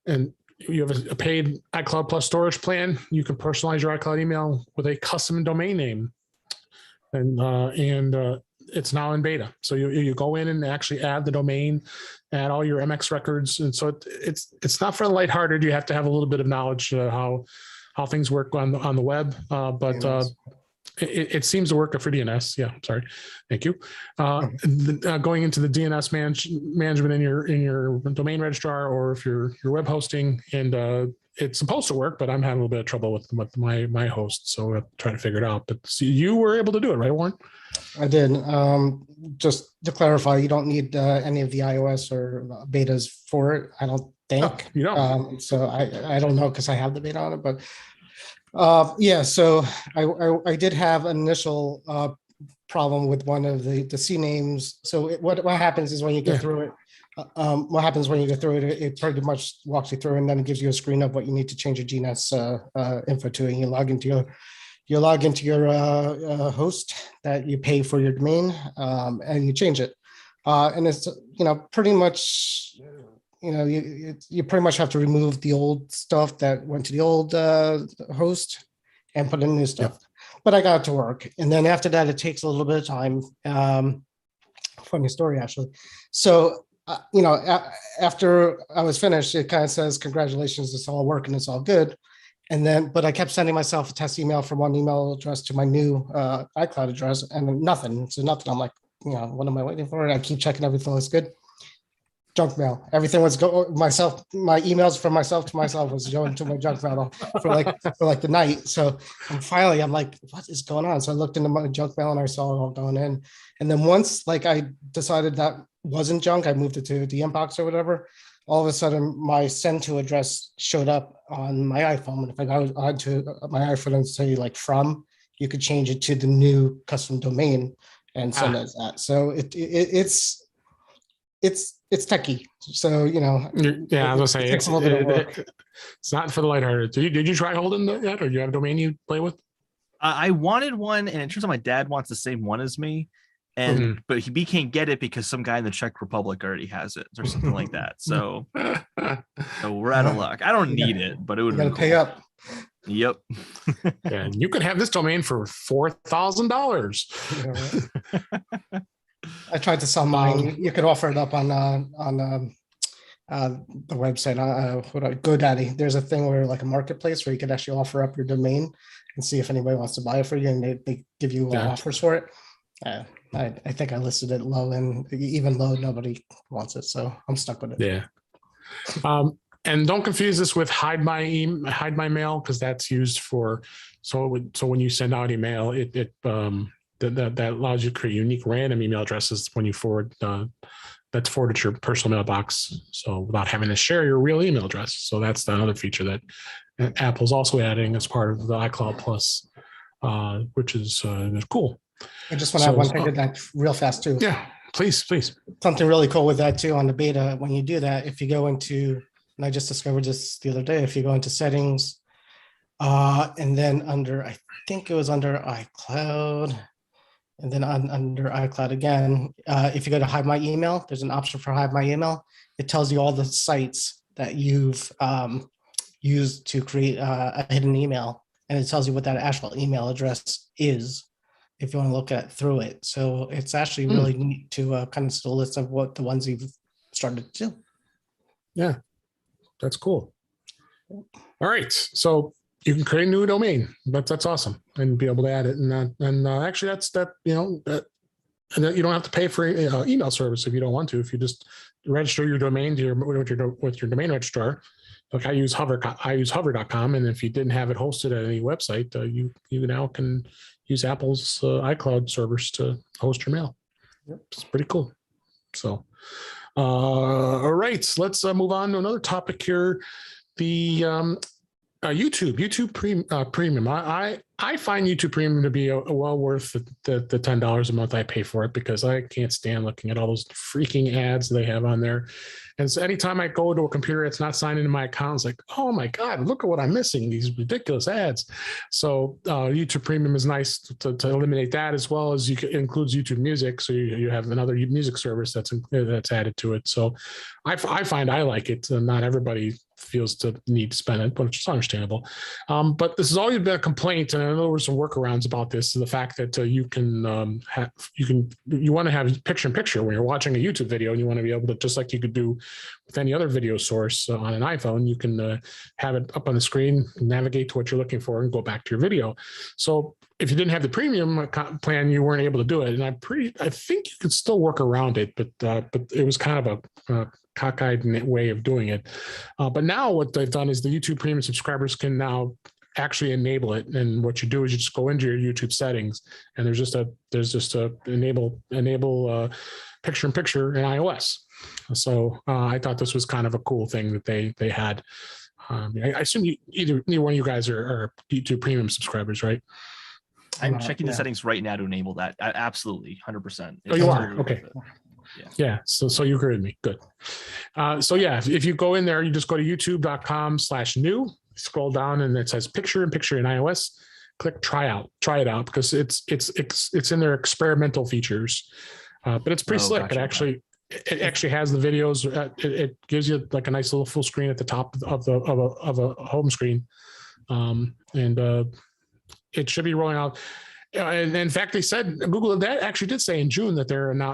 a paid iCloud Plus storage plan, you can personalize your iCloud email with a custom domain name. And it's now in beta. So you go in and actually add the domain, add all your MX records, and so it's not for the lighthearted. You have to have a little bit of knowledge how things work on the web, but it seems to work for DNS. Yeah, sorry, thank you. Going into the DNS management in your domain registrar, or if you're web hosting, and it's supposed to work, but I'm having a little bit of trouble with my host, so I'm trying to figure it out. But you were able to do it, right, Warren? I did. Just to clarify, you don't need any of the iOS or betas for it, I don't think. Oh, you don't. So I don't know because I have the beta on it, but so I did have an initial problem with one of the C names. So what happens is when you get through it, it pretty much walks you through, and then it gives you a screen of what you need to change your DNS info to, and you log into your host that you pay for your domain, and you change it, and it's pretty much you pretty much have to remove the old stuff that went to the old host and put in new stuff. But I got it to work, and then after that, it takes a little bit of time. Funny story, actually. So after I was finished, it kind of says, "Congratulations, it's all working, it's all good." But I kept sending myself a test email from one email address to my new iCloud address, and nothing. So nothing. I'm like, what am I waiting for? And I keep checking everything looks good. Junk mail. Everything was my emails from myself to myself was going to my junk mail for like the night. So finally I'm like, what is going on? So I looked into my junk mail and I saw it all going in. And then once I decided that wasn't junk, I moved it to the inbox or whatever. all of a sudden my send to address showed up on my iPhone. And if I go onto my iPhone and say like from, you could change it to the new custom domain and send as that. So it's techie. So, you know, yeah, I was gonna say takes a little bit of work. it's not for the lighthearted. Did you try holding that yet, or do you have a domain you play with? I wanted one, and it turns out my dad wants the same one as me, and but he can't get it because some guy in the Czech Republic already has it or something like that. So, so we're out of luck. I don't need it, but it would gotta pay up. Yep. Yeah, you could have this domain for $4,000. I tried to sell mine. You could offer it up on the website, GoDaddy. There's a thing where like a marketplace where you could actually offer up your domain and see if anybody wants to buy it for you, and they give you offers for it. I think I listed it low, and even low, nobody wants it, so I'm stuck with it. Yeah. And don't confuse this with hide my mail, because that's used for so when you send out email, that allows you to create unique random email addresses when you forward that's forwarded to your personal mailbox. So without having to share your real email address. So that's another feature that Apple's also adding as part of the iCloud Plus, which is cool. I just want to have one thing to that real fast too. Yeah, please. Something really cool with that too on the beta. When you do that, if you go into, and I just discovered this the other day, if you go into settings, and then I think it was under iCloud, and then under iCloud again, if you go to hide my email, there's an option for hide my email. It tells you all the sites that you've used to create a hidden email, and it tells you what that actual email address is if you want to look at through it. So it's actually really neat to kind of see a list of what the ones you've started to do. Yeah, that's cool. All right, so you can create a new domain, but that's awesome, and be able to add it. And actually, you don't have to pay for email service if you don't want to. If you just register your domain with your domain registrar, like I use hover.com, and if you didn't have it hosted at any website, you now can use Apple's iCloud servers to host your mail. Yep. It's pretty cool. So, all right, let's move on to another topic here. The YouTube Premium. I find YouTube Premium to be well worth the $10 a month I pay for it, because I can't stand looking at all those freaking ads they have on there. And so anytime I go to a computer that's not signed into my account, it's like, oh my God, look at what I'm missing, these ridiculous ads. So YouTube Premium is nice to eliminate that, as well as it includes YouTube Music. So you have another music service that's added to it. So I find I like it. Not everybody feels the need to spend it, but it's understandable. But this has always been a complaint, and I know there were some workarounds about this. The fact that you want to have picture-in-picture when you're watching a YouTube video, and you want to be able to, just like you could do with any other video source on an iPhone, you can have it up on the screen, navigate to what you're looking for, and go back to your video. So if you didn't have the premium plan, you weren't able to do it. And I think you could still work around it, but it was kind of a cockeyed way of doing it. But now what they've done is the YouTube Premium subscribers can now actually enable it. And what you do is you just go into your YouTube settings, and there's just a enable picture-in-picture in iOS. So I thought this was kind of a cool thing that they had. I assume neither one of you guys are YouTube Premium subscribers, right? I'm checking the settings right now to enable that. Absolutely, 100%. Oh, you are? Okay. Yeah. So you agree with me. Good. So yeah, if you go in there, you just go to youtube.com/new, scroll down, and it says picture-in-picture in iOS. Click try it out, because it's in their experimental features. But it's pretty slick. Gotcha. It actually has the videos. It gives you like a nice little full screen at the top of a home screen. And it should be rolling out. And in fact, Google that actually did say in June that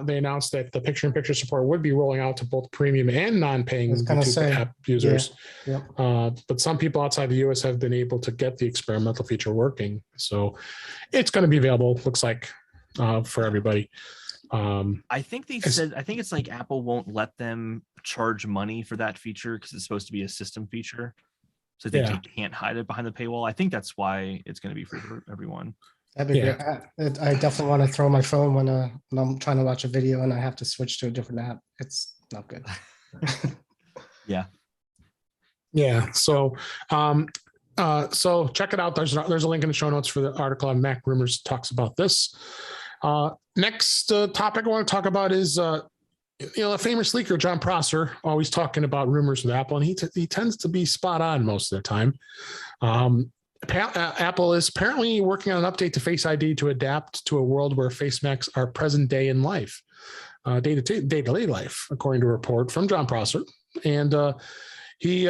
they announced that the picture-in-picture support would be rolling out to both premium and non-paying YouTube app users. Yeah. Yep. But some people outside the US have been able to get the experimental feature working. So it's going to be available, looks like, for everybody. I think it's like Apple won't let them charge money for that feature because it's supposed to be a system feature. So they can't hide it behind the paywall. I think that's why it's going to be free for everyone. That'd be great. I definitely want to throw my phone when I'm trying to watch a video and I have to switch to a different app. It's not good. Yeah. So, so check it out. There's a link in the show notes for the article on Mac Rumors talks about this. Next topic I want to talk about is, a famous leaker, John Prosser, always talking about rumors with Apple, and he tends to be spot on most of the time. Apple is apparently working on an update to Face ID to adapt to a world where face masks are present day in life, day-to-day life, according to a report from John Prosser. And he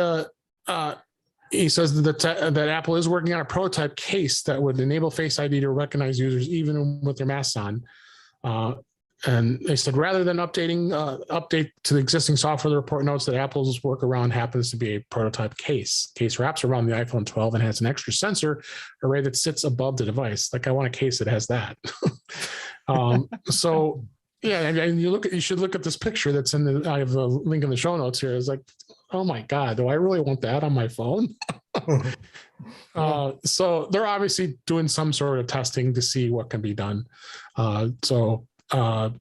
says that Apple is working on a prototype case that would enable Face ID to recognize users even with their masks on. And they said rather than update to the existing software, the report notes that Apple's workaround happens to be a prototype case. Case wraps around the iPhone 12 and has an extra sensor array that sits above the device. Like, I want a case that has that. So yeah, and you should look at this picture that's I have the link in the show notes here. It's like, oh my God, do I really want that on my phone? So they're obviously doing some sort of testing to see what can be done. And the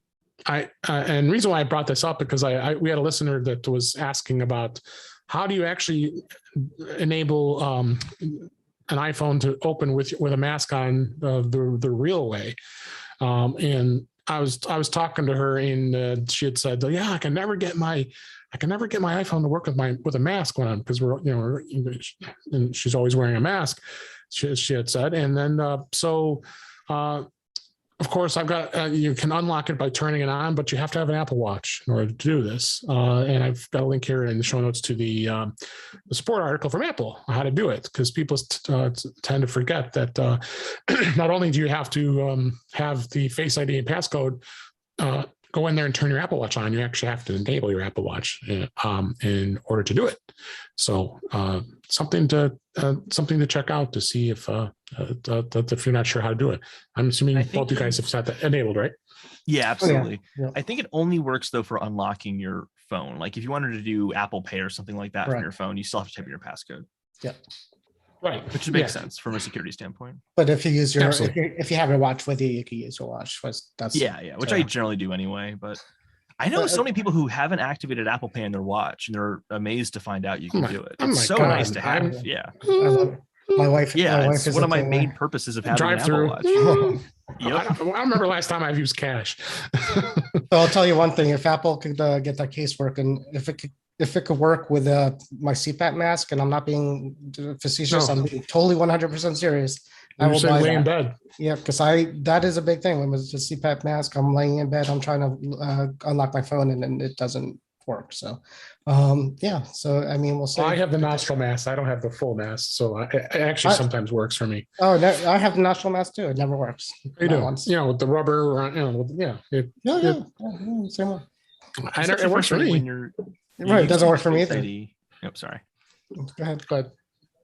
reason why I brought this up, because we had a listener that was asking about how do you actually enable an iPhone to open with a mask on the real way. And I was talking to her, and she had said, "Yeah, I can never get my iPhone to work with a mask on, because and she's always wearing a mask." She had said, and then of course, I've got you can unlock it by turning it on, but you have to have an Apple Watch in order to do this. And I've got a link here in the show notes to the support article from Apple on how to do it, because people tend to forget that not only do you have to have the Face ID and passcode go in there and turn your Apple Watch on, you actually have to enable your Apple Watch in order to do it. So something to check out to see if you're not sure how to do it. I'm assuming both you guys have set that enabled, right? Yeah, absolutely. Oh, yeah. I think it only works though for unlocking your phone. Like if you wanted to do Apple Pay or something like that from your phone, you still have to type in your passcode. Yeah. Right. Which makes sense from a security standpoint. But if you use if you have your watch with you can use your watch. Which I generally do anyway. But I know so many people who haven't activated Apple Pay on their watch, and they're amazed to find out you can do it. It's so nice to have. Yeah. I love it. My wife. It's one of my main purposes of having an Apple Watch. Yep. I remember last time I've used cash. So I'll tell you one thing: if Apple could get that case working, if it could work with my CPAP mask, and I'm not being facetious, I'm being totally 100% serious. I will buy that. In bed. Yeah, because that is a big thing. When it's a CPAP mask, I'm laying in bed, I'm trying to unlock my phone, and then it doesn't work. So, So I mean, we'll see. I have the nostril mask. I don't have the full mask, so it actually sometimes works for me. Oh, no, I have the nostril mask too. It never works. You do, with the rubber. Same one. It works for me when you're. Right, it doesn't work for me either. Sorry. Go ahead.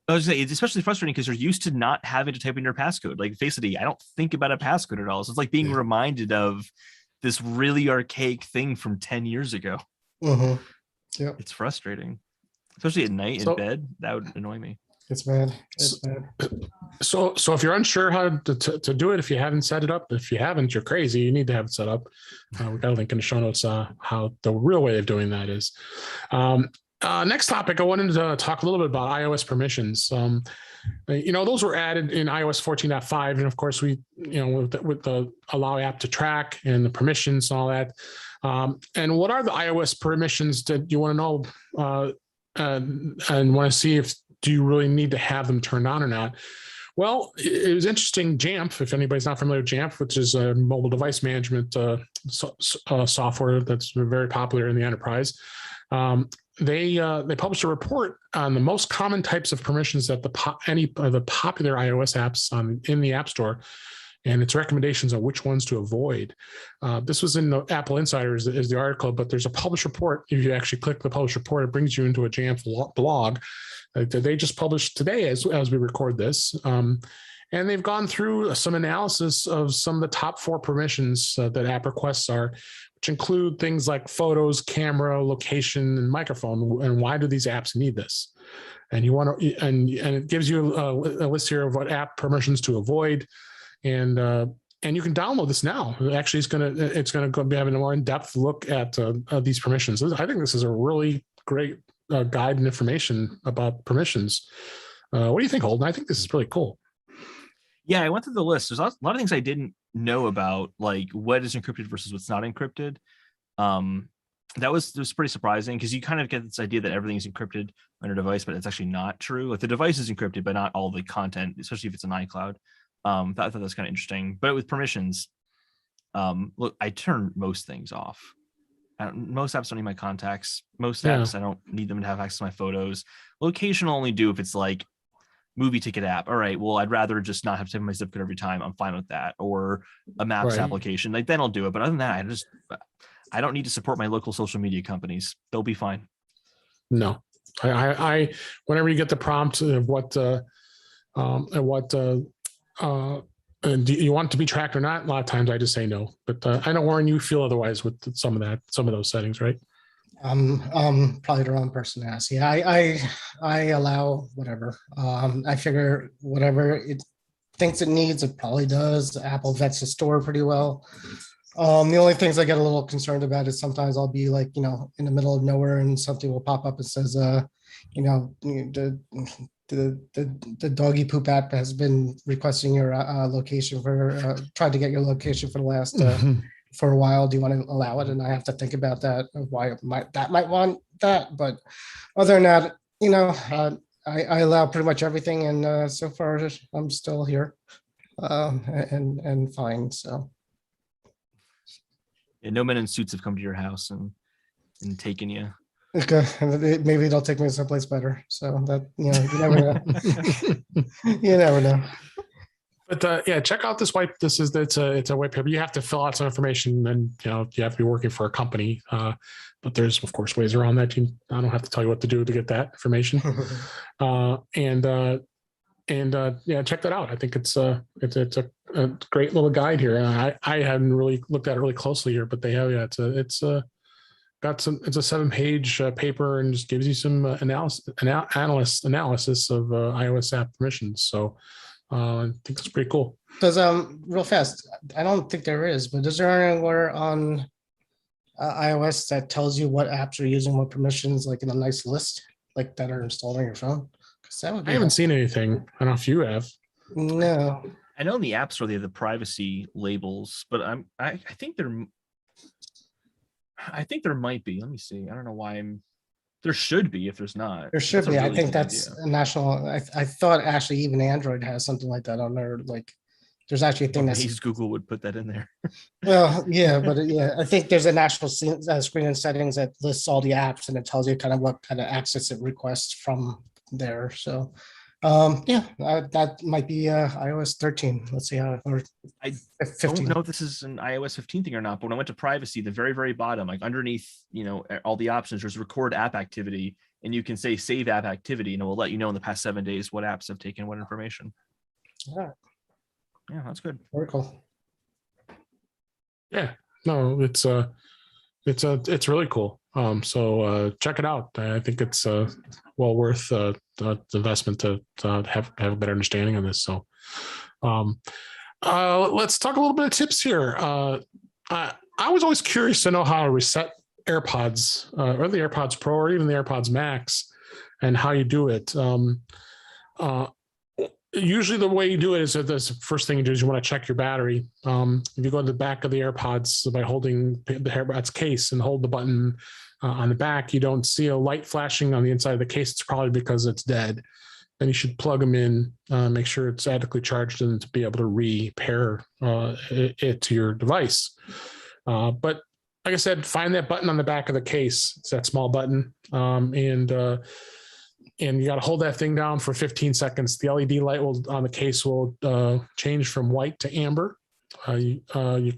I was saying, it's especially frustrating because you're used to not having to type in your passcode. Like Face ID, I don't think about a passcode at all. So it's like being reminded of this really archaic thing from 10 years ago. Mm-hmm. Yeah, it's frustrating, especially at night in bed. That would annoy me. It's bad. So if you're unsure how to do it, if you haven't set it up, if you haven't, you're crazy. You need to have it set up. We got a link in the show notes how the real way of doing that is. Next topic, I wanted to talk a little bit about iOS permissions. Those were added in iOS 14.5, and of course we, with the allow app to track and the permissions and all that. And what are the iOS permissions that you want to know and want to see do you really need to have them turned on or not? Well, it was interesting. Jamf, if anybody's not familiar with Jamf, which is a mobile device management software that's very popular in the enterprise, they published a report on the most common types of permissions that any of the popular iOS apps in the App Store, and its recommendations on which ones to avoid. This was in the Apple Insider is the article, but there's a published report. If you actually click the published report, it brings you into a Jamf blog that they just published today as we record this. And they've gone through some analysis of some of the top 4 permissions that app requests are, which include things like photos, camera, location, and microphone. And why do these apps need this? And and it gives you a list here of what app permissions to avoid. And you can download this now. Actually, it's gonna be having a more in-depth look at these permissions. I think this is a really great guide and information about permissions. What do you think, Holden? I think this is really cool. Yeah, I went through the list. There's a lot of things I didn't know about, like what is encrypted versus what's not encrypted. That was pretty surprising because you kind of get this idea that everything's encrypted on your device, but it's actually not true. Like the device is encrypted, but not all the content, especially if it's an iCloud. I thought that was kind of interesting. But with permissions, look, I turn most things off. Most apps don't need my contacts. Most apps, I don't need them to have access to my photos. Location will only do if it's like movie ticket app. All right, well, I'd rather just not have to type my zip code every time. I'm fine with that. Or a maps application, like then I'll do it. But other than that, I don't need to support my local social media companies. They'll be fine. No, I whenever you get the prompt of what and do you want it to be tracked or not? A lot of times I just say no, but I know, Warren, you feel otherwise with some of those settings, right? Probably the wrong person to ask. Yeah, I allow whatever. I figure whatever it thinks it needs, it probably does. Apple vets the store pretty well. The only things I get a little concerned about is sometimes I'll be like, in the middle of nowhere and something will pop up and says, the doggy poop app has been requesting your location for tried to get your location for the last for a while. Do you want to allow it? And I have to think about that, of why that might want that. But other than that, I allow pretty much everything, and so far I'm still here and fine. So. Yeah, no men in suits have come to your house and taken you. Okay, maybe they'll take me someplace better. So that you never know. You never know. But check out this white. It's a white paper. You have to fill out some information, and you have to be working for a company. But there's of course ways around that. I don't have to tell you what to do to get that information. Check that out. I think it's a great little guide here. I hadn't really looked at it really closely here, but they have. Yeah, it's a 7-page paper and just gives you some analysis of iOS app permissions. So I think it's pretty cool. Does real fast? I don't think there is, but is there anywhere on iOS that tells you what apps are using what permissions, like in a nice list, like that are installed on your phone? I haven't seen anything. I don't know if you have. No. I know in the App Store they have the privacy labels, but I think there might be. Let me see. I don't know why there should be if there's not. There should be. I think that's a national. I thought actually even Android has something like that on there. Like there's actually a thing that's Google would put that in there. Well, yeah, but I think there's a national screen in settings that lists all the apps and it tells you kind of what kind of access it requests from there. So that might be iOS 13. Let's see how, or I 15. don't know if this is an iOS 15 thing or not, but when I went to privacy, the very, very bottom, like underneath, all the options, there's record app activity, and you can say save app activity, and it will let you know in the past 7 days what apps have taken what information. Yeah, that's good. Very cool. Yeah, no, it's really cool. So check it out. I think it's well worth the investment to have a better understanding of this. So let's talk a little bit of tips here. I was always curious to know how to reset AirPods or the AirPods Pro or even the AirPods Max and how you do it. Usually the way you do it is that the first thing you do is you want to check your battery. If you go to the back of the AirPods by holding the AirPods case and hold the button on the back, you don't see a light flashing on the inside of the case. It's probably because it's dead. Then you should plug them in, make sure it's adequately charged and to be able to repair it to your device. But like I said, find that button on the back of the case. It's that small button. And you got to hold that thing down for 15 seconds. The LED light on the case will change from white to amber. You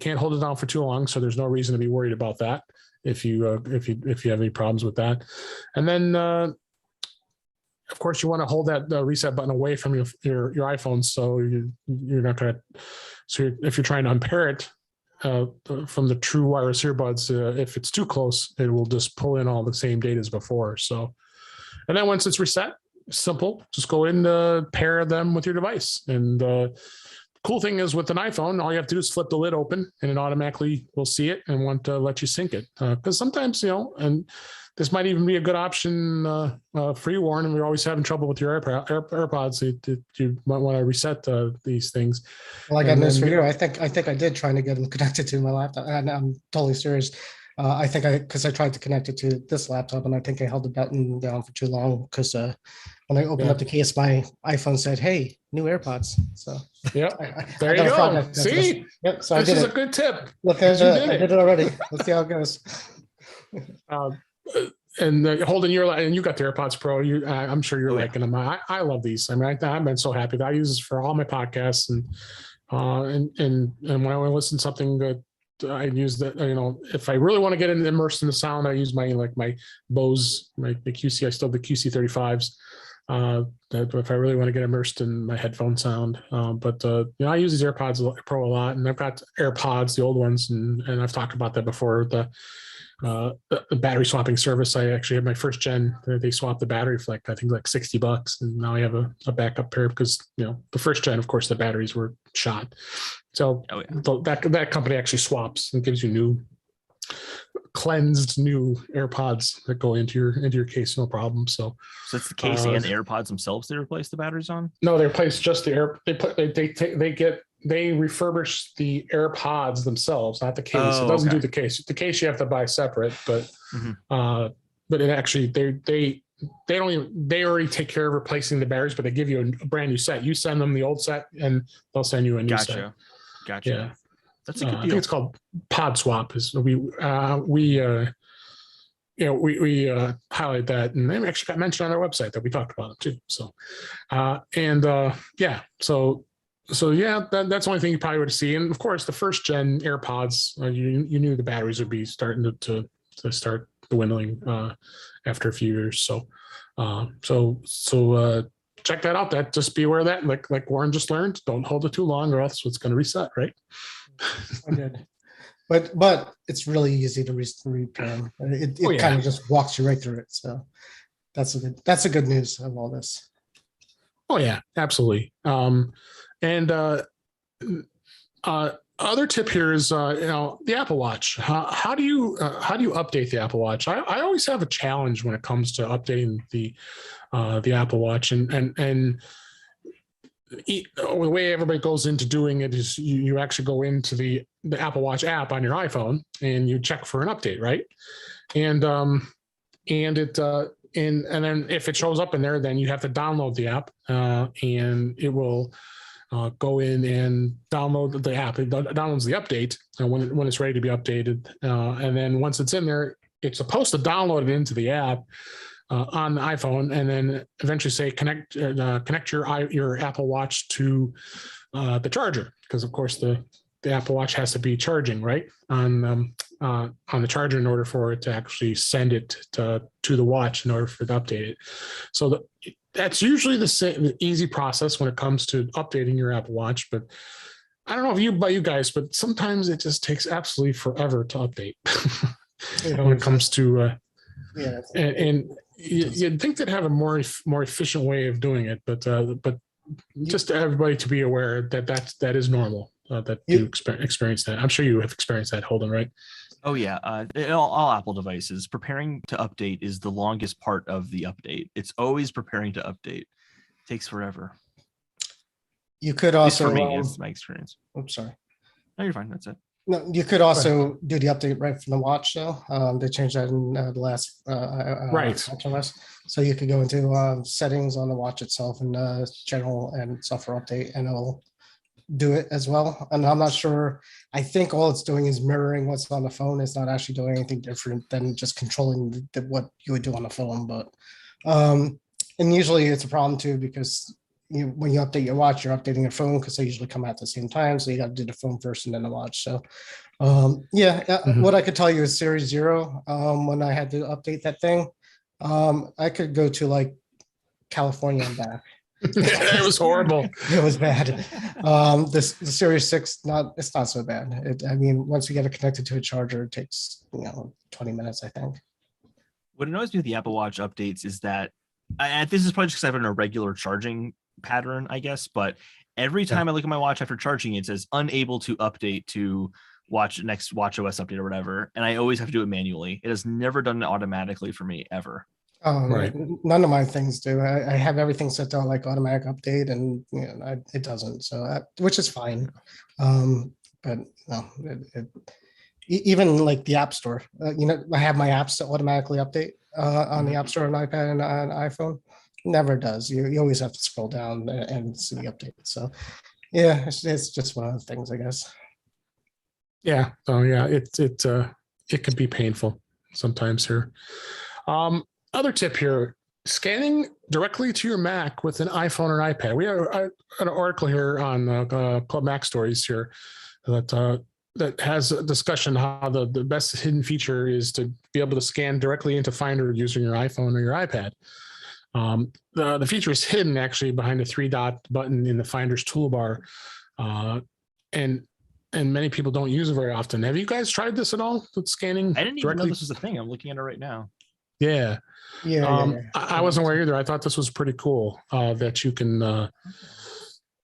can't hold it down for too long, so there's no reason to be worried about that if you have any problems with that. And then, of course, you want to hold that reset button away from your iPhone, so you're not going to. So if you're trying to unpair it from the true wireless earbuds, if it's too close, it will just pull in all the same data as before. So. And then once it's reset, simple, just go in, pair them with your device. And cool thing is with an iPhone, all you have to do is flip the lid open and it automatically will see it and want to let you sync it. Because sometimes, and this might even be a good option for you, Warren, and we're always having trouble with your AirPods. You might want to reset these things. Well, I got news for you. I think I did trying to get them connected to my laptop, and I'm totally serious. Because I tried to connect it to this laptop, and I think I held the button down for too long because when I opened up the case, my iPhone said, "Hey, new AirPods." So there you go. See, so this is a good tip. Look, I did it already. Let's see how it goes. And holding and you got the AirPods Pro. I'm sure you're liking them. I love these. I mean, I've been so happy. I use this for all my podcasts, and when I want to listen to something good, I use that. If I really want to get immersed in the sound, I use my Bose, the QC. I still have the QC35s. That if I really want to get immersed in my headphone sound, but I use these AirPods Pro a lot, and I've got AirPods, the old ones, and I've talked about that before. The battery swapping service. I actually had my first gen. They swapped the battery for I think $60, and now I have a backup pair because the first gen, of course, the batteries were shot. So that company actually swaps and gives you new, cleansed new AirPods that go into your case, no problem. So it's the case and the AirPods themselves they replace the batteries on? No, they replace just the air. They refurbish the AirPods themselves, not the case. It doesn't do the case. The case you have to buy separate, but it actually they already take care of replacing the batteries, but they give you a brand new set. You send them the old set, and they'll send you a new set. Gotcha. Yeah, that's a good deal. I think it's called Pod Swap. We highlight that, and they actually got mentioned on our website that we talked about it too. So, So that's the only thing you probably would see. And of course, the first gen AirPods, you knew the batteries would be starting to start dwindling after a few years. So check that out. That just be aware of that. Like Warren just learned, don't hold it too long, or else it's going to reset, right? I did. But it's really easy to repair. It kind of just walks you right through it. So that's a good news of all this. Oh yeah, absolutely. And other tip here is the Apple Watch. How do you update the Apple Watch? I always have a challenge when it comes to updating the Apple Watch, and the way everybody goes into doing it is you actually go into the Apple Watch app on your iPhone and you check for an update, right? And then if it shows up in there, then you have to download the app, and it will go in and download the app. It downloads the update when it's ready to be updated, and then once it's in there, it's supposed to download it into the app on the iPhone, and then eventually say connect your Apple Watch to the charger, because of course the Apple Watch has to be charging right on the charger in order for it to actually send it to the watch in order for it to update it. So that's usually the easy process when it comes to updating your Apple Watch. But I don't know about you guys, but sometimes it just takes absolutely forever to update when it comes to and you'd think they'd have a more efficient way of doing it, but just everybody to be aware that is normal. That you experience that. I'm sure you have experienced that, Holden, right? Oh yeah, all Apple devices, preparing to update is the longest part of the update. It's always preparing to update. It takes forever. You could also, for me, it's my experience. Oops, sorry. No, you're fine. That's it. No, you could also do the update right from the watch, though. They changed that in the last iOS. So you could go into settings on the watch itself and general and software update, and it'll do it as well. And I'm not sure. I think all it's doing is mirroring what's on the phone. It's not actually doing anything different than just controlling what you would do on the phone. But and usually it's a problem too, because when you update your watch, you're updating your phone because they usually come out at the same time. So you got to do the phone first and then the watch. So what I could tell you is Series 0. When I had to update that thing, I could go to California and back. It was horrible. It was bad. The Series 6, it's not so bad. Once you get it connected to a charger, it takes 20 minutes, I think. What annoys me with the Apple Watch updates is that this is probably just because I have an irregular charging pattern, I guess, but Every time I look at my watch after charging, it says unable to update to next watch OS update or whatever. And I always have to do it manually. It has never done it automatically for me ever. Right. None of my things do. I have everything set to like automatic update, and it doesn't. So which is fine. But no, even like the App Store. I have my apps to automatically update on the App Store on iPad and on iPhone. Never does. You always have to scroll down and see the update. So yeah, it's just one of the things, I guess. Yeah. So yeah, it can be painful sometimes here. Other tip here: scanning directly to your Mac with an iPhone or iPad. We have an article here on Club Mac Stories here that has a discussion how the best hidden feature is to be able to scan directly into Finder using your iPhone or your iPad. The feature is hidden actually behind the 3-dot button in the Finder's toolbar, and many people don't use it very often. Have you guys tried this at all with scanning? I didn't even know this was a thing. I'm looking at it right now. Yeah. Yeah. I wasn't aware either. I thought this was pretty cool that you can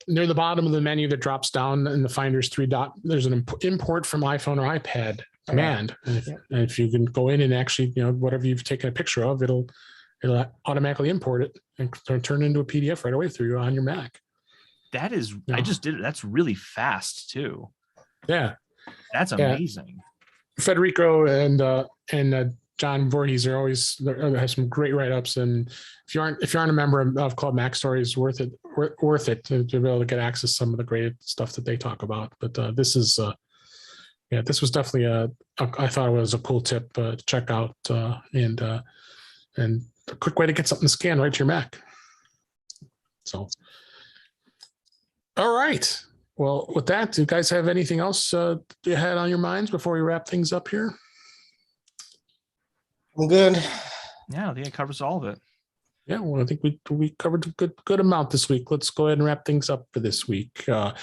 near the bottom of the menu that drops down in the Finder's 3-dot. There's an import from iPhone or iPad command, and if you can go in and actually whatever you've taken a picture of, it'll automatically import it and turn it into a PDF right away through on your Mac. That is, I just did it. That's really fast too. Yeah, that's amazing. Federico and John Voorhees have some great write-ups, and if you aren't a member of Club Mac Stories, worth it to be able to get access to some of the great stuff that they talk about. But this was definitely I thought it was a cool tip to check out, and a quick way to get something to scan right to your Mac. So, all right. Well, with that, do you guys have anything else you had on your minds before we wrap things up here? I'm good. Yeah, I think it covers all of it. Yeah, well, I think we covered a good amount this week. Let's go ahead and wrap things up for this week. And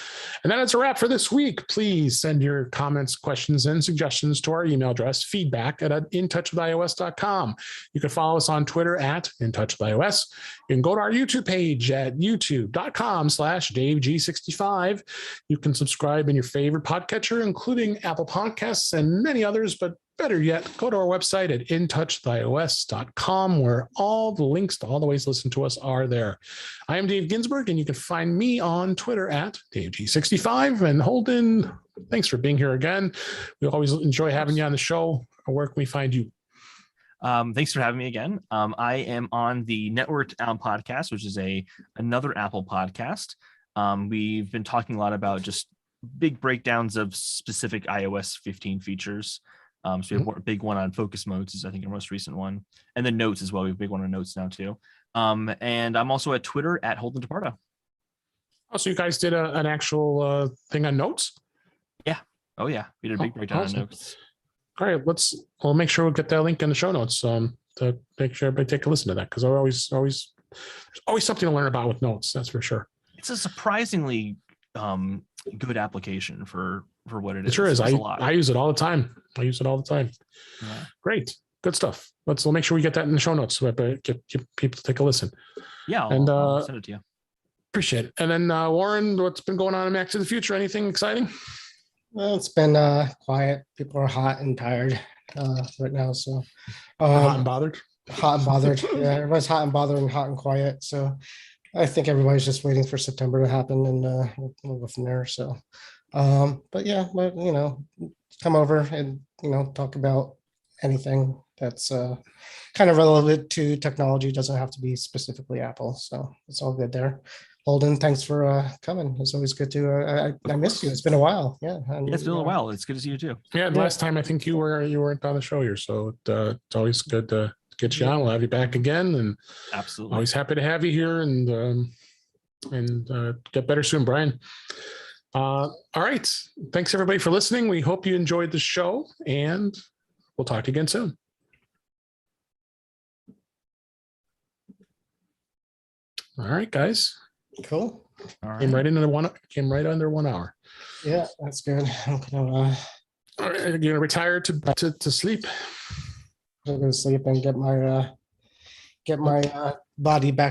that is a wrap for this week. Please send your comments, questions, and suggestions to our email address, feedback@intouchwithios.com. You can follow us on Twitter @intouchwithios. You can go to our YouTube page at youtube.com/DaveG65. You can subscribe in your favorite podcatcher, including Apple Podcasts and many others, but better yet, go to our website at intouchwithios.com, where all the links to all the ways to listen to us are there. I am Dave Ginsburg, and you can find me on Twitter @DaveG65. And Holden, thanks for being here again. We always enjoy having you on the show. Where can we find you? Thanks for having me again. I am on the Networked Out podcast, which is another Apple podcast. We've been talking a lot about just big breakdowns of specific iOS 15 features. So we have a big one on focus modes is I think our most recent one, and then notes as well. We have a big one on notes now too. And I'm also at Twitter @Holden DePardo. Oh, so you guys did an actual thing on notes? Yeah. Oh yeah, we did a big breakdown awesome. on notes. All right, we'll make sure we'll get that link in the show notes to make sure everybody take a listen to that, because there's always something to learn about with notes. That's for sure. It's a surprisingly good application for what it is. It sure is. I use it all the time. Yeah. Great. Good stuff. We'll make sure we get that in the show notes so that get people to take a listen. Yeah. I'll send it to you. Appreciate it. And then Warren, what's been going on in Mac to the Future? Anything exciting? Well, it's been quiet. People are hot and tired right now. So hot and bothered. Hot and bothered. Yeah, everybody's hot and bothered and hot and quiet. So I think everybody's just waiting for September to happen, and we'll go from there. So, but yeah, come over and talk about anything that's kind of relevant to technology. It doesn't have to be specifically Apple. So it's all good there. Holden, thanks for coming. It's always good to. I missed you. It's been a while. Yeah, it's been a while. It's good to see you too. Yeah, last time I think you weren't on the show here, so it's always good to get you on. We'll have you back again, and absolutely always happy to have you here, and get better soon, Brian. All right, thanks everybody for listening. We hope you enjoyed the show, and we'll talk to you again soon. All right, guys. Cool. All right. Came right under 1 hour. Yeah, that's good. I'm gonna. All right, you're gonna retire to sleep. I'm gonna sleep and get my body back